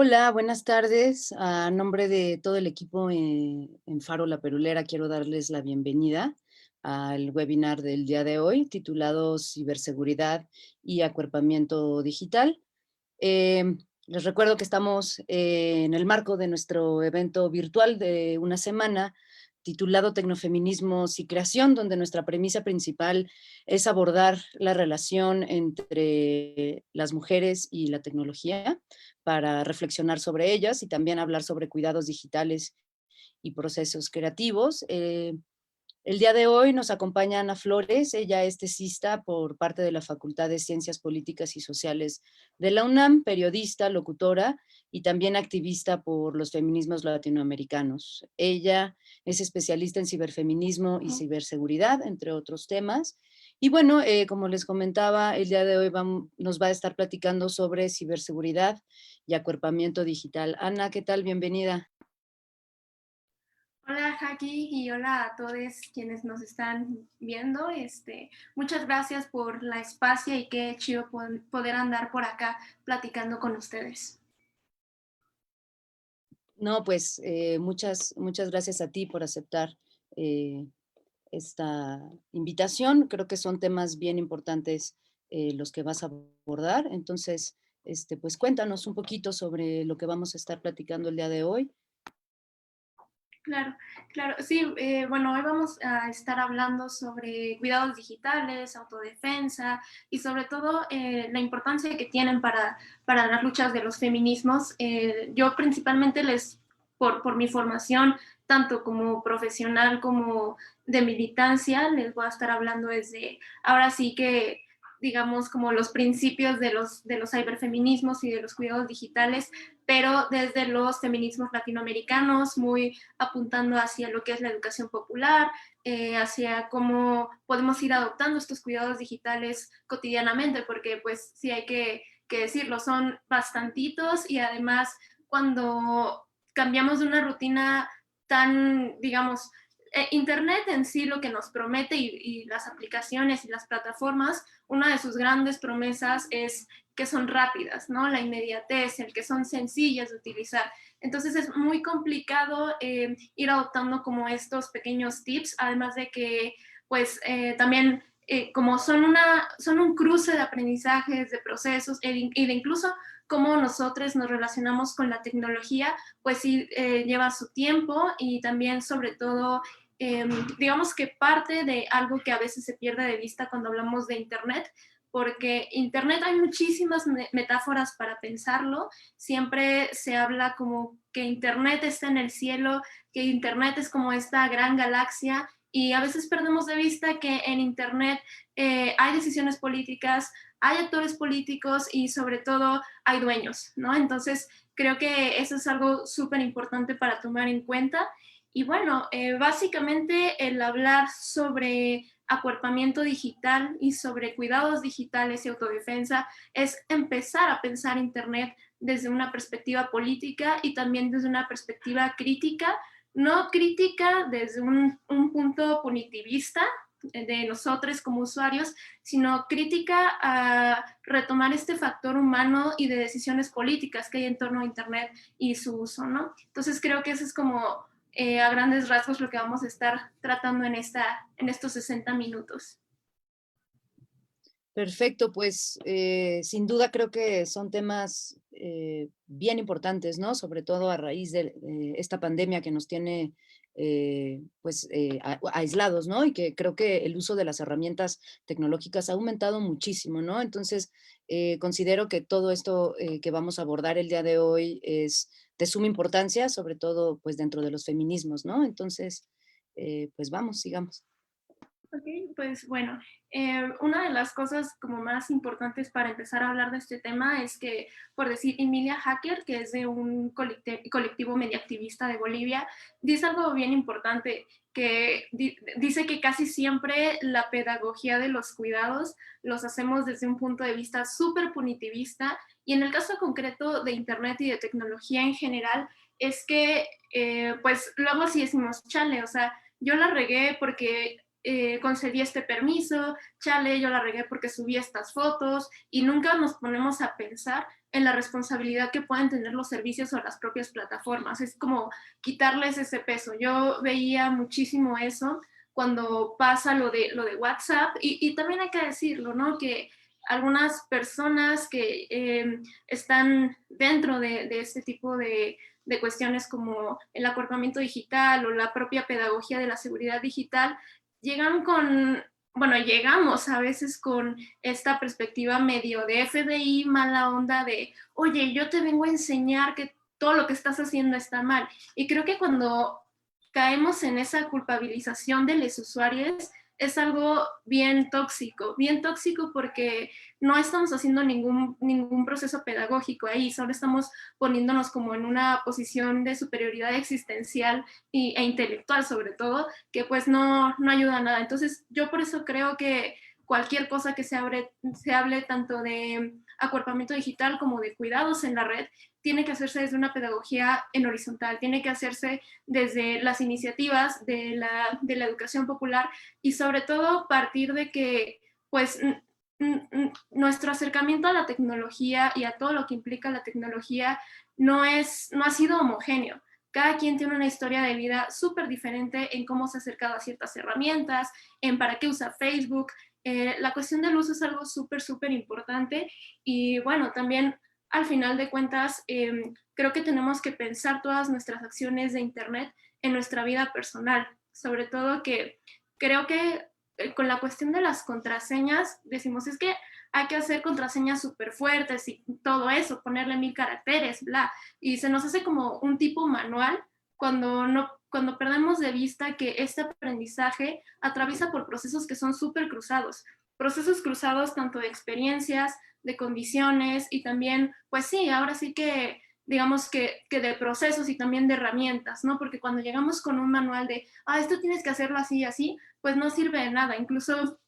Hola, buenas tardes. A nombre de todo el equipo en Faro La Perulera, quiero darles la bienvenida al webinar del día de hoy, titulado Ciberseguridad y Acuerpamiento Digital. Les recuerdo que estamos en el marco de nuestro evento virtual de una semana titulado Tecnofeminismos y Creación, donde nuestra premisa principal es abordar la relación entre las mujeres y la tecnología para reflexionar sobre ellas y también hablar sobre cuidados digitales y procesos creativos. El día de hoy nos acompaña Ana Flores, ella es tesista por parte de la Facultad de Ciencias Políticas y Sociales de la UNAM, periodista, locutora y también activista por los feminismos latinoamericanos. Ella es especialista en ciberfeminismo y ciberseguridad, entre otros temas. Y bueno, como les comentaba, el día de hoy nos va a estar platicando sobre ciberseguridad y acuerpamiento digital. Ana, ¿qué tal? Bienvenida. Hola Jackie y hola a todos quienes nos están viendo. Muchas gracias por la espacio y qué chido poder andar por acá platicando con ustedes. No, pues muchas gracias a ti por aceptar eh, esta invitación. Creo que son temas bien importantes los que vas a abordar. Entonces, pues cuéntanos un poquito sobre lo que vamos a estar platicando el día de hoy. Claro, claro. Sí, bueno, hoy vamos a estar hablando sobre cuidados digitales, autodefensa y sobre todo la importancia que tienen para las luchas de los feminismos. Yo principalmente por mi formación, tanto como profesional como de militancia, les voy a estar hablando desde ahora sí que digamos como los principios de los ciberfeminismos y de los cuidados digitales, pero desde los feminismos latinoamericanos, muy apuntando hacia lo que es la educación popular, hacia cómo podemos ir adoptando estos cuidados digitales cotidianamente, porque pues sí hay que decirlo, son bastantitos y además cuando cambiamos de una rutina tan, digamos, Internet en sí lo que nos promete y las aplicaciones y las plataformas, una de sus grandes promesas es que son rápidas, ¿no? La inmediatez, el que son sencillas de utilizar. Entonces es muy complicado ir adoptando como estos pequeños tips, además de que pues también como son un cruce de aprendizajes, de procesos y de incluso cómo nosotros nos relacionamos con la tecnología, pues sí lleva su tiempo y también sobre todo digamos que parte de algo que a veces se pierde de vista cuando hablamos de Internet, porque Internet hay muchísimas metáforas para pensarlo. Siempre se habla como que Internet está en el cielo, que Internet es como esta gran galaxia y a veces perdemos de vista que en Internet hay decisiones políticas, hay actores políticos y sobre todo hay dueños, ¿no? Entonces creo que eso es algo súper importante para tomar en cuenta. Y bueno, básicamente el hablar sobre acuerpamiento digital y sobre cuidados digitales y autodefensa es empezar a pensar Internet desde una perspectiva política y también desde una perspectiva crítica, no crítica desde un punto punitivista de nosotros como usuarios, sino crítica a retomar este factor humano y de decisiones políticas que hay en torno a Internet y su uso, ¿no? Entonces creo que eso es como a grandes rasgos lo que vamos a estar tratando en estos 60 minutos. Perfecto, pues sin duda creo que son temas bien importantes, ¿no? Sobre todo a raíz de esta pandemia que nos tiene pues aislados, ¿no? Y que creo que el uso de las herramientas tecnológicas ha aumentado muchísimo, ¿no? Entonces, considero que todo esto que vamos a abordar el día de hoy es de suma importancia, sobre todo pues dentro de los feminismos, ¿no? Entonces, pues vamos, sigamos. Ok, pues bueno, una de las cosas como más importantes para empezar a hablar de este tema es que, por decir, Emilia Hacker, que es de un colectivo mediactivista de Bolivia, dice algo bien importante, que dice que casi siempre la pedagogía de los cuidados los hacemos desde un punto de vista súper punitivista y en el caso concreto de Internet y de tecnología en general, es que pues luego sí decimos, chale, o sea, yo la regué porque concedí este permiso, chale, yo la regué porque subí estas fotos, y nunca nos ponemos a pensar en la responsabilidad que pueden tener los servicios o las propias plataformas. Es como quitarles ese peso. Yo veía muchísimo eso cuando pasa lo de WhatsApp, y también hay que decirlo, ¿no? Que algunas personas que están dentro de este tipo de cuestiones como el acuerpamiento digital o la propia pedagogía de la seguridad digital, llegan con, bueno, llegamos a veces con esta perspectiva medio de FBI, mala onda de, oye, yo te vengo a enseñar que todo lo que estás haciendo está mal. Y creo que cuando caemos en esa culpabilización de los usuarios, es algo bien tóxico porque no estamos haciendo ningún proceso pedagógico ahí, solo estamos poniéndonos como en una posición de superioridad existencial e intelectual sobre todo, que pues no ayuda a nada. Entonces yo por eso creo que cualquier cosa que se hable tanto de acuerpamiento digital como de cuidados en la red, tiene que hacerse desde una pedagogía en horizontal, tiene que hacerse desde las iniciativas de la educación popular, y sobre todo partir de que pues nuestro acercamiento a la tecnología y a todo lo que implica la tecnología no ha sido homogéneo. Cada quien tiene una historia de vida súper diferente en cómo se ha acercado a ciertas herramientas, en para qué usa Facebook. La cuestión del uso es algo súper importante, y bueno, también al final de cuentas creo que tenemos que pensar todas nuestras acciones de Internet en nuestra vida personal, sobre todo que creo que con la cuestión de las contraseñas, decimos, es que hay que hacer contraseñas súper fuertes y todo eso, ponerle 1000 caracteres, bla, y se nos hace como un tipo manual cuando perdemos de vista que este aprendizaje atraviesa por procesos que son súper cruzados, procesos cruzados tanto de experiencias, de condiciones, y también, pues sí, ahora sí que digamos que de procesos y también de herramientas, ¿no? Porque cuando llegamos con un manual de, esto tienes que hacerlo así y así, pues no sirve de nada. Incluso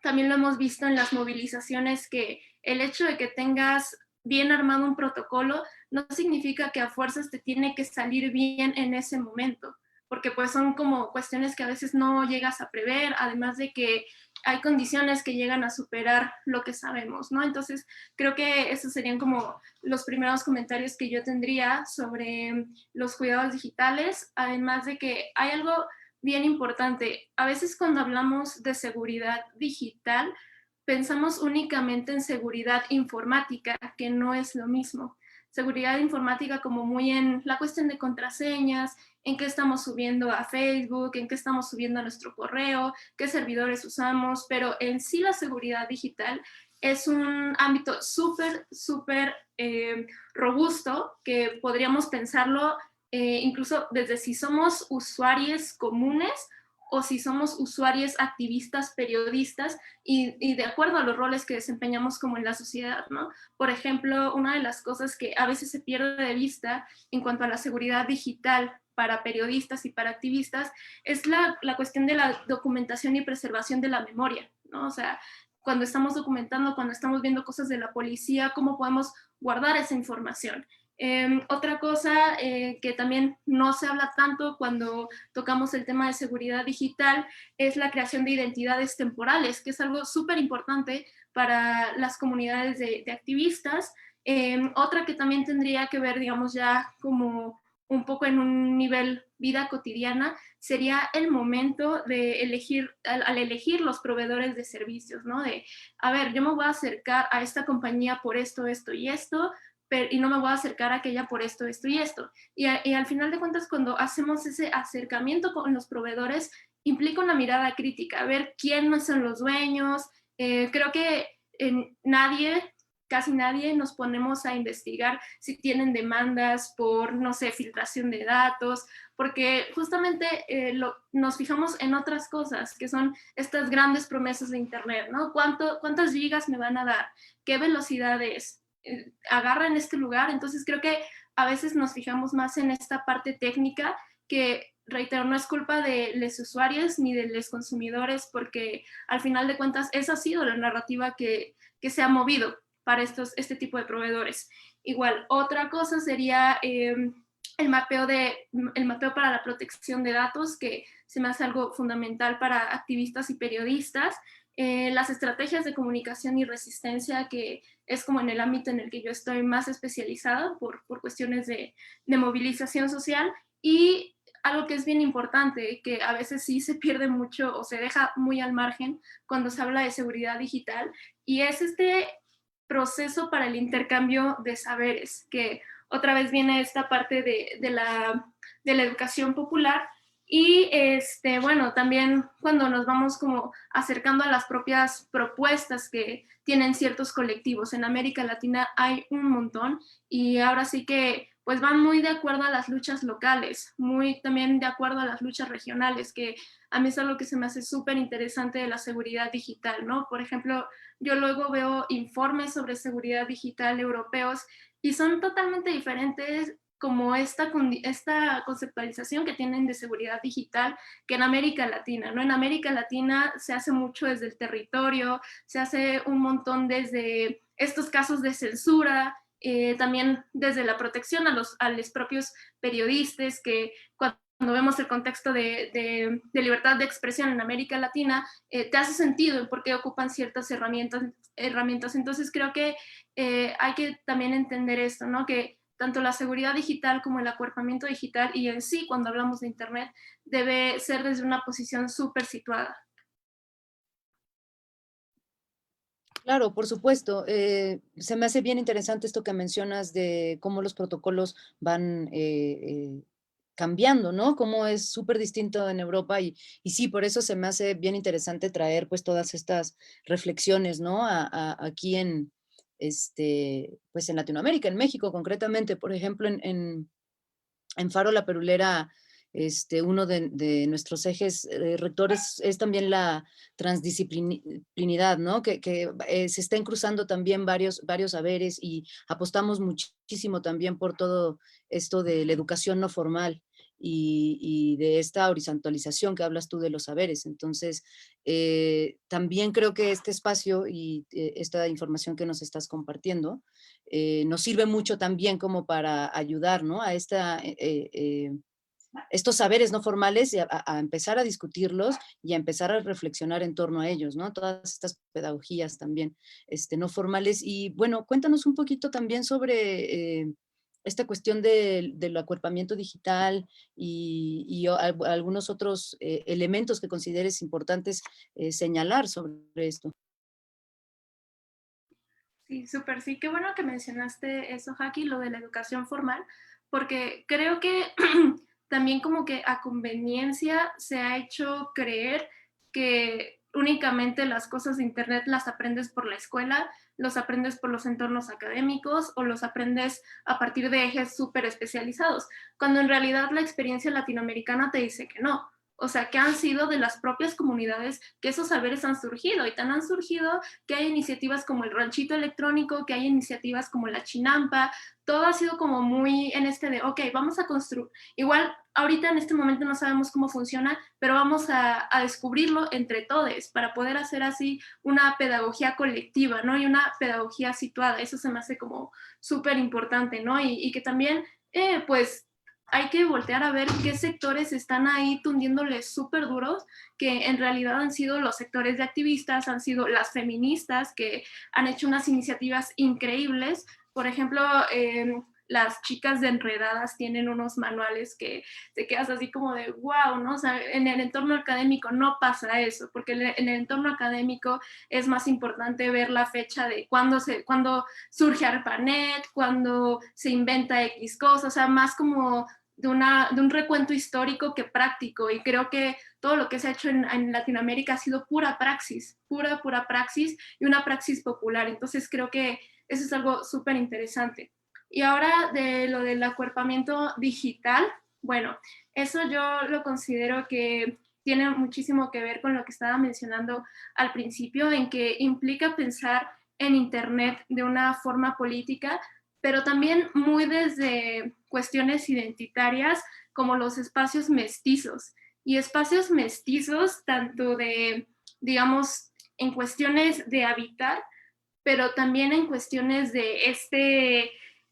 también lo hemos visto en las movilizaciones, que el hecho de que tengas bien armado un protocolo no significa que a fuerzas te tiene que salir bien en ese momento, porque pues son como cuestiones que a veces no llegas a prever, además de que hay condiciones que llegan a superar lo que sabemos, ¿no? Entonces, creo que esos serían como los primeros comentarios que yo tendría sobre los cuidados digitales, además de que hay algo bien importante. A veces cuando hablamos de seguridad digital, pensamos únicamente en seguridad informática, que no es lo mismo. Seguridad informática como muy en la cuestión de contraseñas, en qué estamos subiendo a Facebook, en qué estamos subiendo a nuestro correo, qué servidores usamos, pero en sí la seguridad digital es un ámbito súper robusto, que podríamos pensarlo incluso desde si somos usuarios comunes o si somos usuarios activistas, periodistas, y de acuerdo a los roles que desempeñamos como en la sociedad, ¿no? Por ejemplo, una de las cosas que a veces se pierde de vista en cuanto a la seguridad digital para periodistas y para activistas es la cuestión de la documentación y preservación de la memoria, ¿no? O sea, cuando estamos documentando, cuando estamos viendo cosas de la policía, ¿cómo podemos guardar esa información? Otra cosa que también no se habla tanto cuando tocamos el tema de seguridad digital es la creación de identidades temporales, que es algo súper importante para las comunidades de activistas. Otra que también tendría que ver, digamos, ya como un poco en un nivel vida cotidiana, sería el momento de elegir, al elegir los proveedores de servicios, ¿no? De, a ver, yo me voy a acercar a esta compañía por esto, esto y esto, y no me voy a acercar a aquella por esto, esto y esto. Y al final de cuentas, cuando hacemos ese acercamiento con los proveedores, implica una mirada crítica, a ver quiénes son los dueños. Creo que casi nadie nos ponemos a investigar si tienen demandas por, no sé, filtración de datos, porque justamente nos fijamos en otras cosas, que son estas grandes promesas de Internet, ¿no? ¿Cuántas gigas me van a dar? ¿Qué velocidad es? Agarra en este lugar. Entonces creo que a veces nos fijamos más en esta parte técnica, que reitero, no es culpa de los usuarios ni de los consumidores, porque al final de cuentas esa ha sido la narrativa que se ha movido para este tipo de proveedores. Igual, otra cosa sería el mapeo para la protección de datos, que se me hace algo fundamental para activistas y periodistas, las estrategias de comunicación y resistencia, que es como en el ámbito en el que yo estoy más especializada por cuestiones de movilización social, y algo que es bien importante, que a veces sí se pierde mucho o se deja muy al margen cuando se habla de seguridad digital, y es este proceso para el intercambio de saberes, que otra vez viene esta parte de la educación popular. Y bueno, también cuando nos vamos como acercando a las propias propuestas que tienen ciertos colectivos. En América Latina hay un montón, y ahora sí que pues van muy de acuerdo a las luchas locales, muy también de acuerdo a las luchas regionales, que a mí es algo que se me hace súper interesante de la seguridad digital, ¿no? Por ejemplo, yo luego veo informes sobre seguridad digital europeos y son totalmente diferentes, como esta conceptualización que tienen de seguridad digital, que en América Latina, ¿no? En América Latina se hace mucho desde el territorio, se hace un montón desde estos casos de censura, también desde la protección a los propios periodistas, que cuando vemos el contexto de libertad de expresión en América Latina, te hace sentido en por qué ocupan ciertas herramientas. Entonces creo que hay que también entender esto, ¿no? Que tanto la seguridad digital como el acuerpamiento digital, y en sí cuando hablamos de Internet, debe ser desde una posición súper situada. Claro, por supuesto. Se me hace bien interesante esto que mencionas de cómo los protocolos van cambiando, ¿no? Cómo es súper distinto en Europa y sí, por eso se me hace bien interesante traer pues todas estas reflexiones, ¿no? Aquí pues en Latinoamérica, en México concretamente, por ejemplo, en Faro La Perulera, uno de nuestros ejes rectores es también la transdisciplinidad, ¿no? Que se estén cruzando también varios saberes y apostamos muchísimo también por todo esto de la educación no formal y de esta horizontalización que hablas tú de los saberes. Entonces, también creo que este espacio y esta información que nos estás compartiendo nos sirve mucho también como para ayudar, ¿no? A estos saberes no formales y a empezar a discutirlos y a empezar a reflexionar en torno a ellos, ¿no? Todas estas pedagogías también no formales. Y bueno, cuéntanos un poquito también sobre esta cuestión del acuerpamiento digital y algunos otros elementos que consideres importantes señalar sobre esto. Sí, súper, sí, qué bueno que mencionaste eso, Jackie, lo de la educación formal, porque creo que también como que a conveniencia se ha hecho creer que únicamente las cosas de Internet las aprendes por la escuela, los aprendes por los entornos académicos o los aprendes a partir de ejes súper especializados, cuando en realidad la experiencia latinoamericana te dice que no. O sea, que han sido de las propias comunidades que esos saberes han surgido, y tan han surgido que hay iniciativas como el ranchito electrónico, que hay iniciativas como la chinampa. Todo ha sido como muy en este de, ok, vamos a construir, igual ahorita en este momento no sabemos cómo funciona, pero vamos a descubrirlo entre todos para poder hacer así una pedagogía colectiva, ¿no? Y una pedagogía situada. Eso se me hace como súper importante, ¿no? Y que también, pues, hay que voltear a ver qué sectores están ahí tundiéndoles súper duros, que en realidad han sido los sectores de activistas, han sido las feministas, que han hecho unas iniciativas increíbles. Por ejemplo, las chicas de Enredadas tienen unos manuales que te quedas así como de wow, ¿no? O sea, en el entorno académico no pasa eso, porque en el entorno académico es más importante ver la fecha de cuándo surge ARPANET, cuándo se inventa X cosas, o sea, más como de un recuento histórico que práctico, y creo que todo lo que se ha hecho en Latinoamérica ha sido pura praxis, pura praxis, y una praxis popular. Entonces creo que eso es algo súper interesante. Y ahora de lo del acuerpamiento digital, bueno, eso yo lo considero que tiene muchísimo que ver con lo que estaba mencionando al principio, en que implica pensar en Internet de una forma política, pero también muy desde cuestiones identitarias, como los espacios mestizos. Y espacios mestizos tanto de, digamos, en cuestiones de habitar, pero también en cuestiones de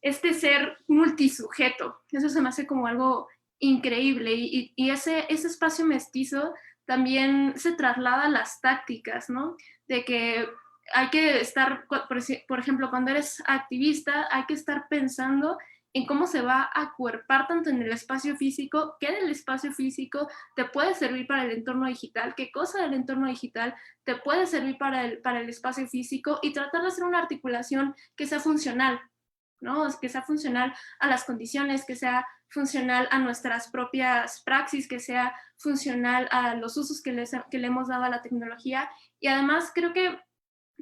este ser multisujeto. Eso se me hace como algo increíble y ese espacio mestizo también se traslada a las tácticas, ¿no? De que hay que estar, por ejemplo, cuando eres activista, hay que estar pensando en cómo se va a acuerpar tanto en el espacio físico, qué del espacio físico te puede servir para el entorno digital, qué cosa del entorno digital te puede servir para el espacio físico y tratar de hacer una articulación que sea funcional, ¿no? Que sea funcional a las condiciones, que sea funcional a nuestras propias praxis, que sea funcional a los usos que le hemos dado a la tecnología. Y además creo que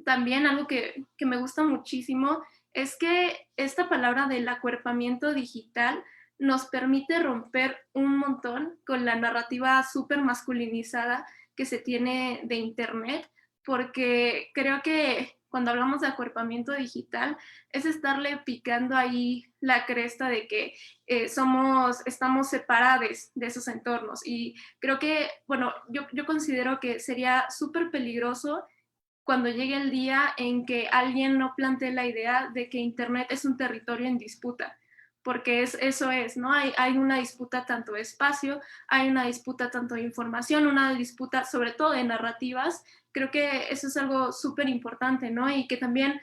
también algo que me gusta muchísimo es que esta palabra del acuerpamiento digital nos permite romper un montón con la narrativa súper masculinizada que se tiene de Internet, porque creo que cuando hablamos de acuerpamiento digital es estarle picando ahí la cresta de que estamos separados de esos entornos. Y creo que, bueno, yo considero que sería súper peligroso cuando llegue el día en que alguien no plantee la idea de que Internet es un territorio en disputa, porque eso es, ¿no? Hay una disputa tanto de espacio, hay una disputa tanto de información, una disputa sobre todo de narrativas. Creo que eso es algo súper importante, ¿no? Y que también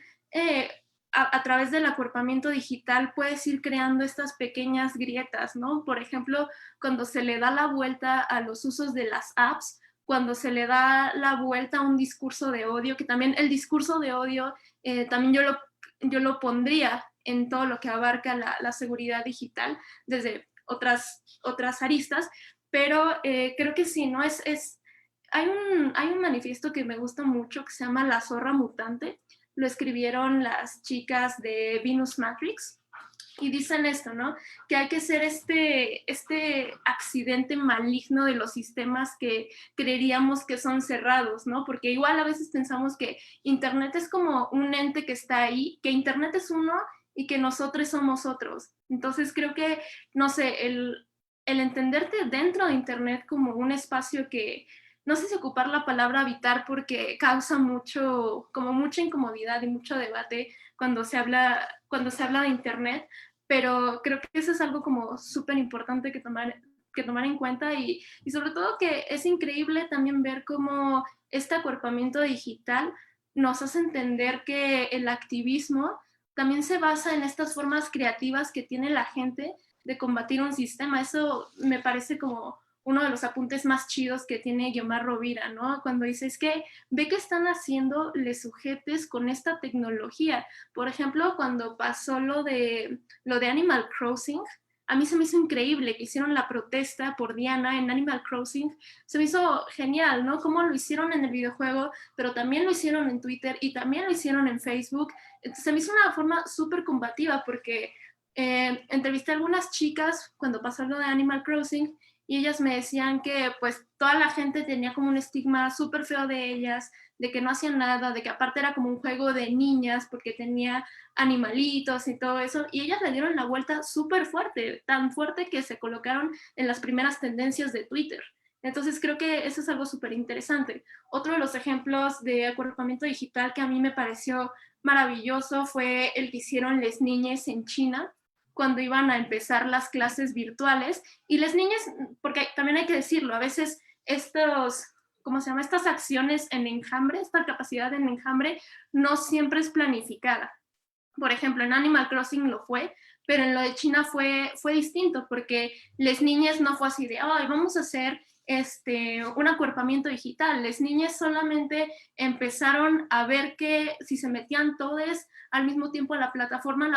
a través del acuerpamiento digital puedes ir creando estas pequeñas grietas, ¿no? Por ejemplo, cuando se le da la vuelta a los usos de las apps, cuando se le da la vuelta a un discurso de odio, que también el discurso de odio, también yo lo pondría en todo lo que abarca la seguridad digital desde otras aristas, pero creo que sí, ¿no? Hay un manifiesto que me gusta mucho que se llama La Zorra Mutante, lo escribieron las chicas de Venus Matrix, y dicen esto, ¿no? Que hay que ser este accidente maligno de los sistemas que creeríamos que son cerrados, ¿no? Porque igual a veces pensamos que Internet es como un ente que está ahí, que Internet es uno y que nosotros somos otros. Entonces creo que, no sé, el entenderte dentro de Internet como un espacio que, no sé si ocupar la palabra habitar porque causa como mucha incomodidad y mucho debate cuando se habla de Internet, pero creo que eso es algo como súper importante que tomar en cuenta y sobre todo que es increíble también ver cómo este acuerpamiento digital nos hace entender que el activismo también se basa en estas formas creativas que tiene la gente de combatir un sistema. Eso me parece como uno de los apuntes más chidos que tiene Guiomar Rovira, ¿no? Cuando dice, es que ve que están haciendo les sujetes con esta tecnología. Por ejemplo, cuando pasó lo de Animal Crossing, a mí se me hizo increíble que hicieron la protesta por Diana en Animal Crossing. Se me hizo genial, ¿no? Cómo lo hicieron en el videojuego, pero también lo hicieron en Twitter y también lo hicieron en Facebook. Entonces, se me hizo una forma súper combativa porque entrevisté a algunas chicas cuando pasó lo de Animal Crossing y ellas me decían que pues toda la gente tenía como un estigma súper feo de ellas, de que no hacían nada, de que aparte era como un juego de niñas porque tenía animalitos y todo eso, y ellas le dieron la vuelta súper fuerte, tan fuerte que se colocaron en las primeras tendencias de Twitter. Entonces creo que eso es algo súper interesante. Otro de los ejemplos de acuerpamiento digital que a mí me pareció maravilloso fue el que hicieron las niñas en China cuando iban a empezar las clases virtuales y las niñas, porque también hay que decirlo, a veces ¿cómo se llama? Estas acciones en enjambre, esta capacidad en enjambre no siempre es planificada. Por ejemplo, en Animal Crossing lo fue, pero en lo de China fue distinto, porque las niñas no fue así de, ay, vamos a hacer un acuerpamiento digital. Las niñas solamente empezaron a ver que si se metían todos al mismo tiempo a la plataforma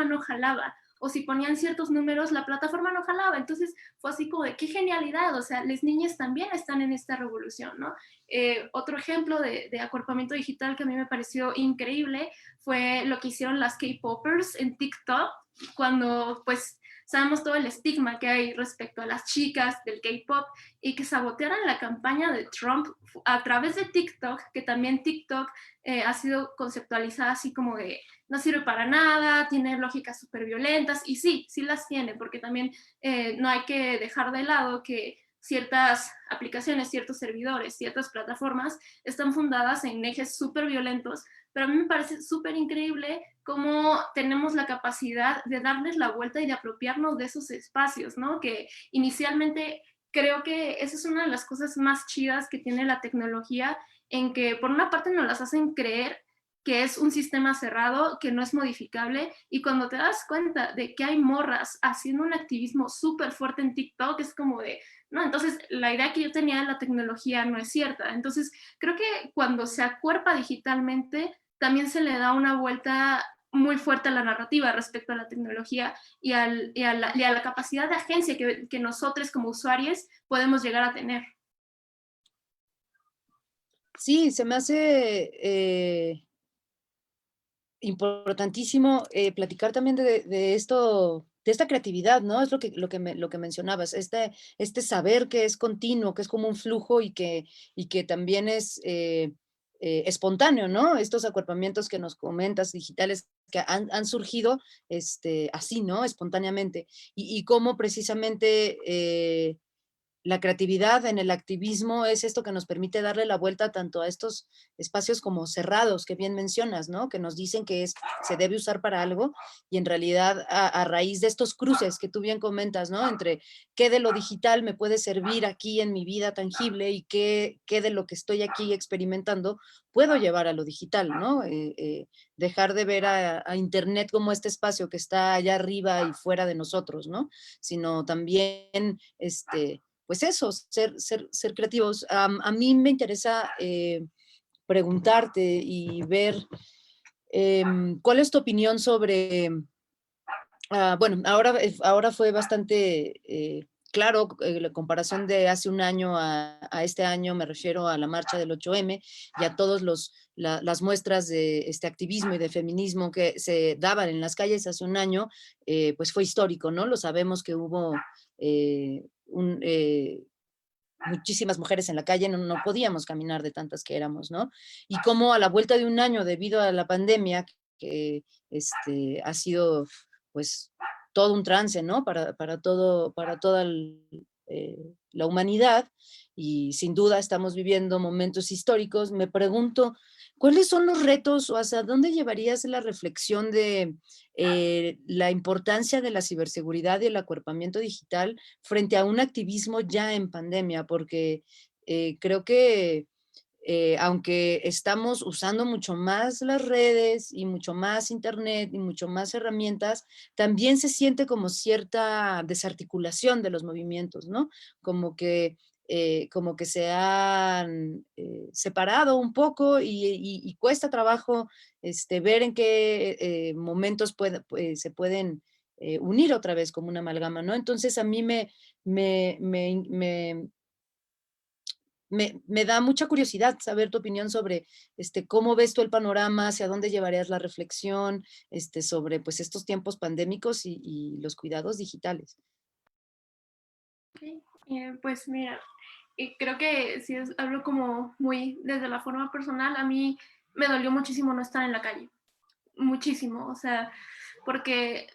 no jalaba. O si ponían ciertos números, la plataforma no jalaba. Entonces fue así como de qué genialidad. O sea, las niñas también están en esta revolución, ¿no? Otro ejemplo de acuerpamiento digital que a mí me pareció increíble fue lo que hicieron las K-popers en TikTok, cuando pues sabemos todo el estigma que hay respecto a las chicas del K-pop y que sabotearan la campaña de Trump a través de TikTok, que también TikTok ha sido conceptualizada así como de no sirve para nada, tiene lógicas súper violentas, y sí las tiene, porque también no hay que dejar de lado que ciertas aplicaciones, ciertos servidores, ciertas plataformas están fundadas en ejes súper violentos, pero a mí me parece súper increíble cómo tenemos la capacidad de darles la vuelta y de apropiarnos de esos espacios, ¿no? Que inicialmente creo que esa es una de las cosas más chidas que tiene la tecnología, en que por una parte nos las hacen creer que es un sistema cerrado, que no es modificable, y cuando te das cuenta de que hay morras haciendo un activismo súper fuerte en TikTok, es como de, no, entonces la idea que yo tenía de la tecnología no es cierta. Entonces, creo que cuando se acuerpa digitalmente, también se le da una vuelta muy fuerte a la narrativa respecto a la tecnología y a la capacidad de agencia que nosotros como usuarios podemos llegar a tener. Sí, se me hace importantísimo platicar también de esto, de esta creatividad, ¿no? Es lo que mencionabas, este saber que es continuo, que es como un flujo y que también es espontáneo, ¿no? Estos acuerpamientos que nos comentas digitales que han surgido así, ¿no? Espontáneamente. Y cómo precisamente la creatividad en el activismo es esto que nos permite darle la vuelta tanto a estos espacios como cerrados que bien mencionas, ¿no? Que nos dicen que se debe usar para algo y en realidad a raíz de estos cruces que tú bien comentas, ¿no? Entre qué de lo digital me puede servir aquí en mi vida tangible y qué de lo que estoy aquí experimentando puedo llevar a lo digital, ¿no? Dejar de ver a Internet como este espacio que está allá arriba y fuera de nosotros, ¿no? Sino también, pues eso, ser creativos. A mí me interesa preguntarte y ver cuál es tu opinión sobre, bueno, ahora fue bastante claro la comparación de hace un año a este año, me refiero a la marcha del 8M y a todas las muestras de este activismo y de feminismo que se daban en las calles hace un año, pues fue histórico, ¿no? Lo sabemos que hubo un, muchísimas mujeres en la calle, no podíamos caminar de tantas que éramos, ¿no? Y cómo a la vuelta de un año, debido a la pandemia, que ha sido, pues, todo un trance, ¿no? Para toda la humanidad, y sin duda estamos viviendo momentos históricos. Me pregunto, ¿cuáles son los retos o hacia dónde llevarías la reflexión de la importancia de la ciberseguridad y el acuerpamiento digital frente a un activismo ya en pandemia? Porque creo que aunque estamos usando mucho más las redes y mucho más internet y mucho más herramientas, también se siente como cierta desarticulación de los movimientos, ¿no? Como que se han separado un poco y cuesta trabajo ver en qué momentos se pueden unir otra vez como una amalgama, ¿no? Entonces a mí me, me, me, me da mucha curiosidad saber tu opinión sobre cómo ves tú el panorama, hacia dónde llevarías la reflexión sobre pues, estos tiempos pandémicos y los cuidados digitales. Okay. Pues mira, creo que si hablo como muy desde la forma personal, a mí me dolió muchísimo no estar en la calle, muchísimo, o sea, porque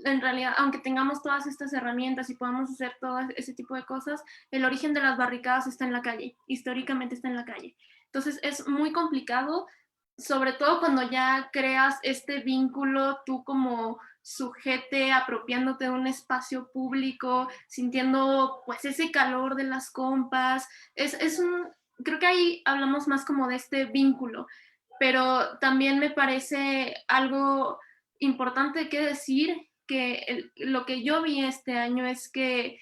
en realidad, aunque tengamos todas estas herramientas y podamos hacer todo ese tipo de cosas, el origen de las barricadas está en la calle, históricamente está en la calle. Entonces es muy complicado, sobre todo cuando ya creas este vínculo tú como sujete, apropiándote de un espacio público, sintiendo pues ese calor de las compas. Creo que ahí hablamos más como de este vínculo, pero también me parece algo importante que decir que lo que yo vi este año es que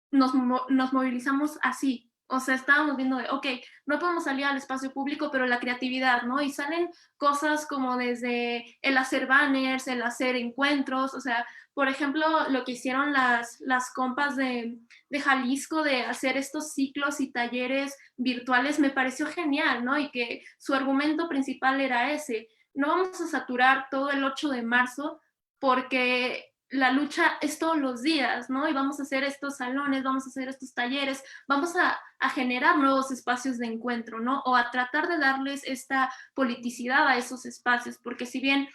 nos movilizamos así. O sea, estábamos viendo de, ok, no podemos salir al espacio público, pero la creatividad, ¿no? Y salen cosas como desde el hacer banners, el hacer encuentros, o sea, por ejemplo, lo que hicieron las compas de Jalisco de hacer estos ciclos y talleres virtuales me pareció genial, ¿no? Y que su argumento principal era ese, no vamos a saturar todo el 8 de marzo porque la lucha es todos los días, ¿no? Y vamos a hacer estos salones, vamos a hacer estos talleres, vamos a generar nuevos espacios de encuentro, ¿no? O a tratar de darles esta politicidad a esos espacios, porque si bien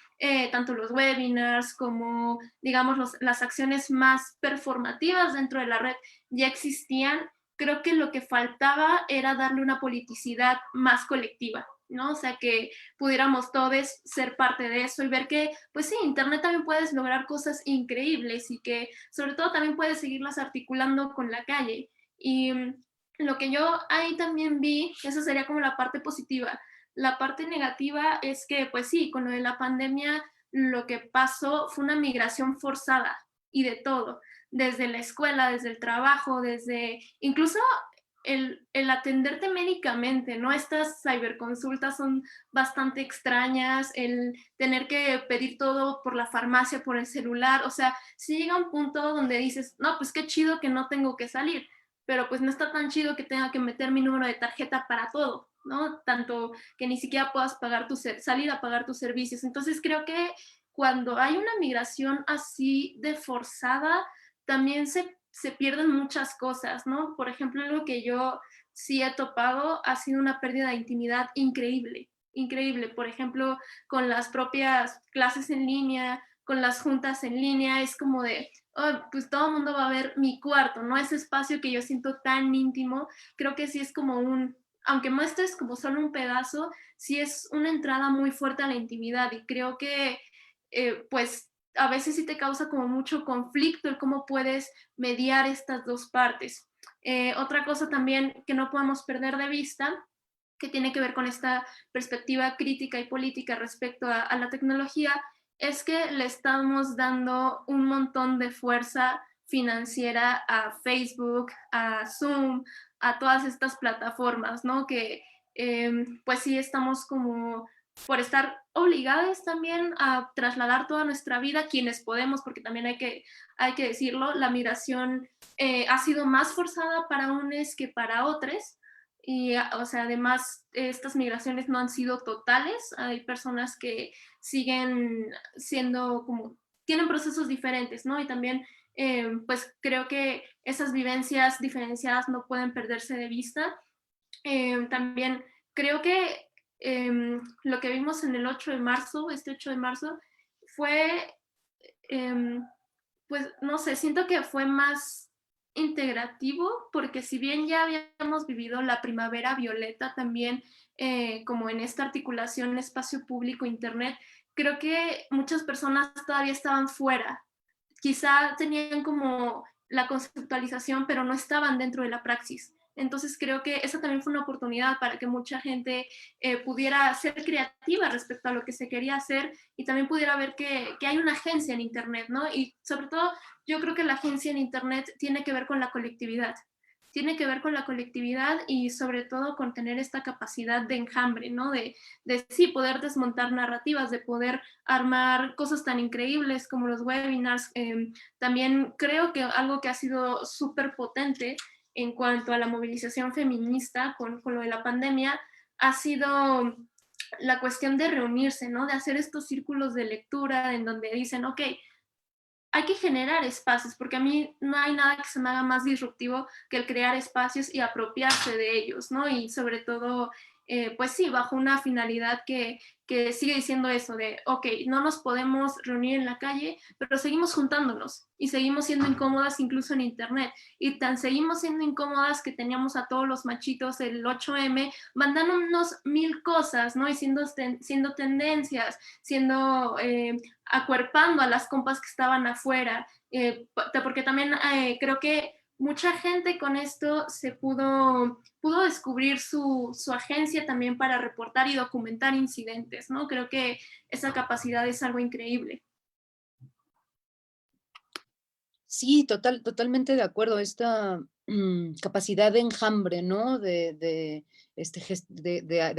tanto los webinars como, digamos, las acciones más performativas dentro de la red ya existían, creo que lo que faltaba era darle una politicidad más colectiva, ¿no? O sea, que pudiéramos todos ser parte de eso y ver que, pues sí, Internet también puedes lograr cosas increíbles y que sobre todo también puedes seguirlas articulando con la calle. Y lo que yo ahí también vi, eso sería como la parte positiva. La parte negativa es que, pues sí, con lo de la pandemia, lo que pasó fue una migración forzada y de todo, desde la escuela, desde el trabajo, desde incluso el atenderte médicamente, ¿no? Estas ciberconsultas son bastante extrañas, el tener que pedir todo por la farmacia, por el celular, o sea, si llega un punto donde dices, no, pues qué chido que no tengo que salir, pero pues no está tan chido que tenga que meter mi número de tarjeta para todo, ¿no? Tanto que ni siquiera puedas pagar salir a pagar tus servicios. Entonces creo que cuando hay una migración así de forzada, también se pierden muchas cosas, ¿no? Por ejemplo, lo que yo sí he topado ha sido una pérdida de intimidad increíble, increíble. Por ejemplo, con las propias clases en línea, con las juntas en línea, es como de, oh, pues todo el mundo va a ver mi cuarto, ¿no? Ese espacio que yo siento tan íntimo, creo que sí es como aunque muestres como solo un pedazo, sí es una entrada muy fuerte a la intimidad y creo que, pues, a veces sí te causa como mucho conflicto el cómo puedes mediar estas dos partes. Otra cosa también que no podemos perder de vista, que tiene que ver con esta perspectiva crítica y política respecto a la tecnología, es que le estamos dando un montón de fuerza financiera a Facebook, a Zoom, a todas estas plataformas, ¿no? Que pues sí estamos como por estar obligados también a trasladar toda nuestra vida, quienes podemos, porque también hay que decirlo, la migración ha sido más forzada para unos que para otros, y, o sea, además, estas migraciones no han sido totales. Hay personas que siguen siendo como, tienen procesos diferentes, ¿no? Y también, pues creo que esas vivencias diferenciadas no pueden perderse de vista. También creo que lo que vimos en el 8 de marzo, este 8 de marzo, fue eh, pues no sé, siento que fue más integrativo, porque si bien ya habíamos vivido la primavera violeta también, como en esta articulación espacio público, internet, creo que muchas personas todavía estaban fuera. Quizá tenían como la conceptualización, pero no estaban dentro de la praxis. Entonces creo que esa también fue una oportunidad para que mucha gente pudiera ser creativa respecto a lo que se quería hacer y también pudiera ver que hay una agencia en Internet, ¿no? Y sobre todo yo creo que la agencia en Internet tiene que ver con la colectividad. Tiene que ver con la colectividad y sobre todo con tener esta capacidad de enjambre, ¿no? De sí, poder desmontar narrativas, de poder armar cosas tan increíbles como los webinars. También creo que algo que ha sido súper potente en cuanto a la movilización feminista con lo de la pandemia ha sido la cuestión de reunirse, ¿no? De hacer estos círculos de lectura en donde dicen, ok, hay que generar espacios, porque a mí no hay nada que se me haga más disruptivo que el crear espacios y apropiarse de ellos, ¿no? Y sobre todo, pues sí, bajo una finalidad que sigue diciendo eso de, ok, no nos podemos reunir en la calle, pero seguimos juntándonos y seguimos siendo incómodas incluso en Internet. Y tan seguimos siendo incómodas que teníamos a todos los machitos el 8M mandándonos mil cosas, ¿no? Y siendo tendencias, siendo acuerpando a las compas que estaban afuera, porque también creo que mucha gente con esto pudo descubrir su agencia también para reportar y documentar incidentes, ¿no? Creo que esa capacidad es algo increíble. Sí, totalmente de acuerdo. Esta capacidad de enjambre, ¿no? De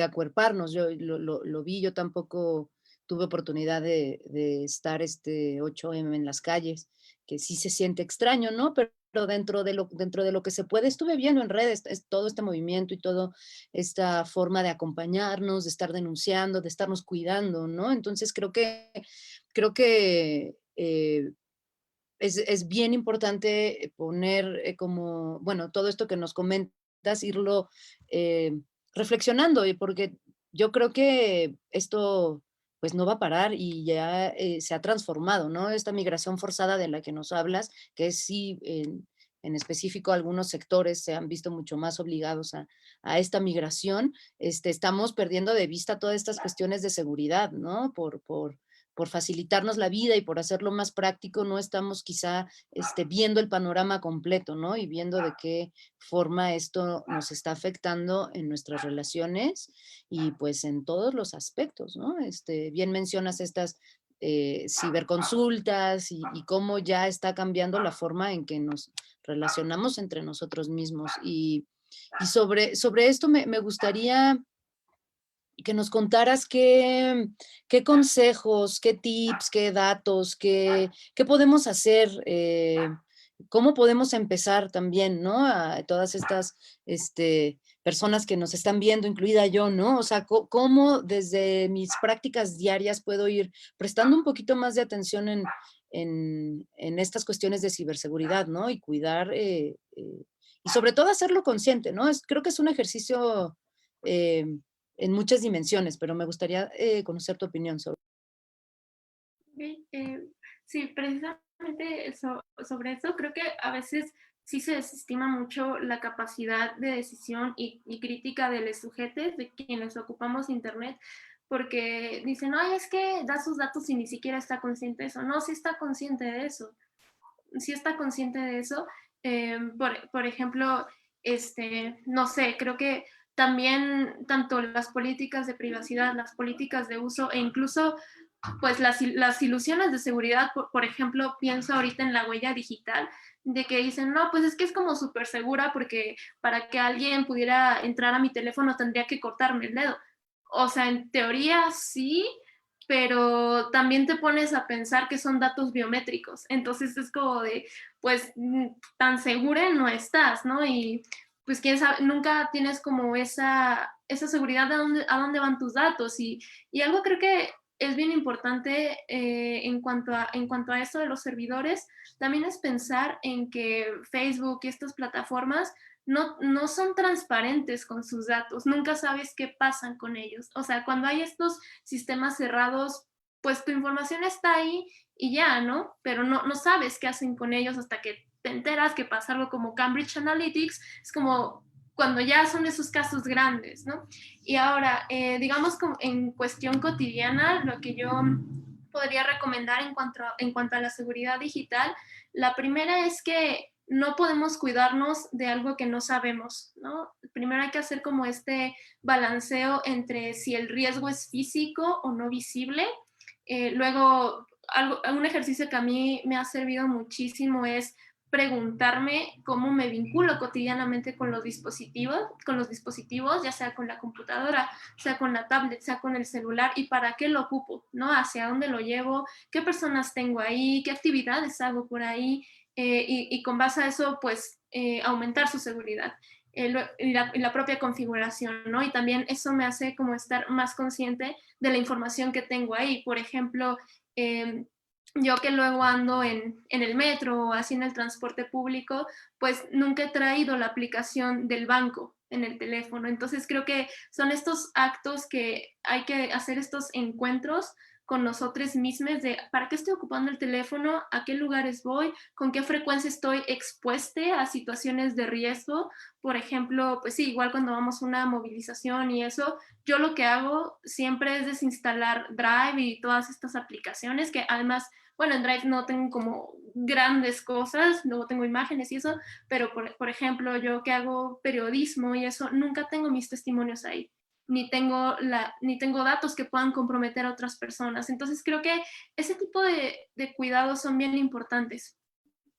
acuerparnos. Yo lo vi, yo tampoco tuve oportunidad de estar 8M en las calles, que sí se siente extraño, ¿no? Pero dentro de lo que se puede, estuve viendo en redes todo este movimiento y toda esta forma de acompañarnos, de estar denunciando, de estarnos cuidando, ¿no? Entonces creo que es bien importante poner como, bueno, todo esto que nos comentas, irlo reflexionando, y porque yo creo que esto pues no va a parar y ya se ha transformado, ¿no? Esta migración forzada de la que nos hablas, que es sí en específico algunos sectores se han visto mucho más obligados a esta migración, estamos perdiendo de vista todas estas cuestiones de seguridad, ¿no? Por facilitarnos la vida y por hacerlo más práctico, no estamos quizá viendo el panorama completo, ¿no? Y viendo de qué forma esto nos está afectando en nuestras relaciones y pues en todos los aspectos, ¿no? Bien mencionas estas ciberconsultas y cómo ya está cambiando la forma en que nos relacionamos entre nosotros mismos. Y sobre esto me gustaría que nos contaras qué consejos, qué tips, qué datos, qué podemos hacer, cómo podemos empezar también, ¿no? A todas estas personas que nos están viendo, incluida yo, ¿no? O sea, cómo desde mis prácticas diarias puedo ir prestando un poquito más de atención en estas cuestiones de ciberseguridad, ¿no? Y cuidar, y sobre todo hacerlo consciente, ¿no? Creo que es un ejercicio eh, en muchas dimensiones, pero me gustaría conocer tu opinión sobre. Ok, sí, precisamente sobre eso, creo que a veces sí se desestima mucho la capacidad de decisión y crítica de los sujetos, de quienes ocupamos Internet, porque dicen, ay, es que da sus datos y ni siquiera está consciente de eso. No, sí está consciente de eso, sí está consciente de eso. Por ejemplo, no sé, creo que también tanto las políticas de privacidad, las políticas de uso e incluso pues las ilusiones de seguridad, por ejemplo, pienso ahorita en la huella digital, de que dicen, no, pues es que es como súper segura porque para que alguien pudiera entrar a mi teléfono tendría que cortarme el dedo. O sea, en teoría sí, pero también te pones a pensar que son datos biométricos. Entonces es como de, pues tan segura no estás, ¿no? Y pues quién sabe, nunca tienes como esa seguridad de a dónde van tus datos. Y algo creo que es bien importante en cuanto a esto de los servidores, también es pensar en que Facebook y estas plataformas no son transparentes con sus datos, nunca sabes qué pasan con ellos. O sea, cuando hay estos sistemas cerrados, pues tu información está ahí y ya, ¿no? Pero no sabes qué hacen con ellos hasta que te enteras que pasa algo como Cambridge Analytics, es como cuando ya son esos casos grandes, ¿no? Y ahora, digamos, en cuestión cotidiana, lo que yo podría recomendar en cuanto a la seguridad digital, la primera es que no podemos cuidarnos de algo que no sabemos, ¿no? Primero hay que hacer como este balanceo entre si el riesgo es físico o no visible. Luego, un ejercicio que a mí me ha servido muchísimo es preguntarme cómo me vinculo cotidianamente con los dispositivos, ya sea con la computadora, sea con la tablet, sea con el celular, y para qué lo ocupo, ¿no? Hacia dónde lo llevo, qué personas tengo ahí, qué actividades hago por ahí, y con base a eso, pues, aumentar su seguridad. Y la propia configuración, ¿no? Y también eso me hace como estar más consciente de la información que tengo ahí. Por ejemplo, eh, yo que luego ando en el metro o así en el transporte público, pues nunca he traído la aplicación del banco en el teléfono. Entonces creo que son estos actos que hay que hacer, estos encuentros con nosotros mismos de para qué estoy ocupando el teléfono, a qué lugares voy, con qué frecuencia estoy expuesta a situaciones de riesgo. Por ejemplo, pues sí, igual cuando vamos a una movilización y eso, yo lo que hago siempre es desinstalar Drive y todas estas aplicaciones que además, bueno, en Drive no tengo como grandes cosas, no tengo imágenes y eso, pero por ejemplo, yo que hago periodismo y eso, nunca tengo mis testimonios ahí, ni tengo datos que puedan comprometer a otras personas. Entonces creo que ese tipo de cuidados son bien importantes.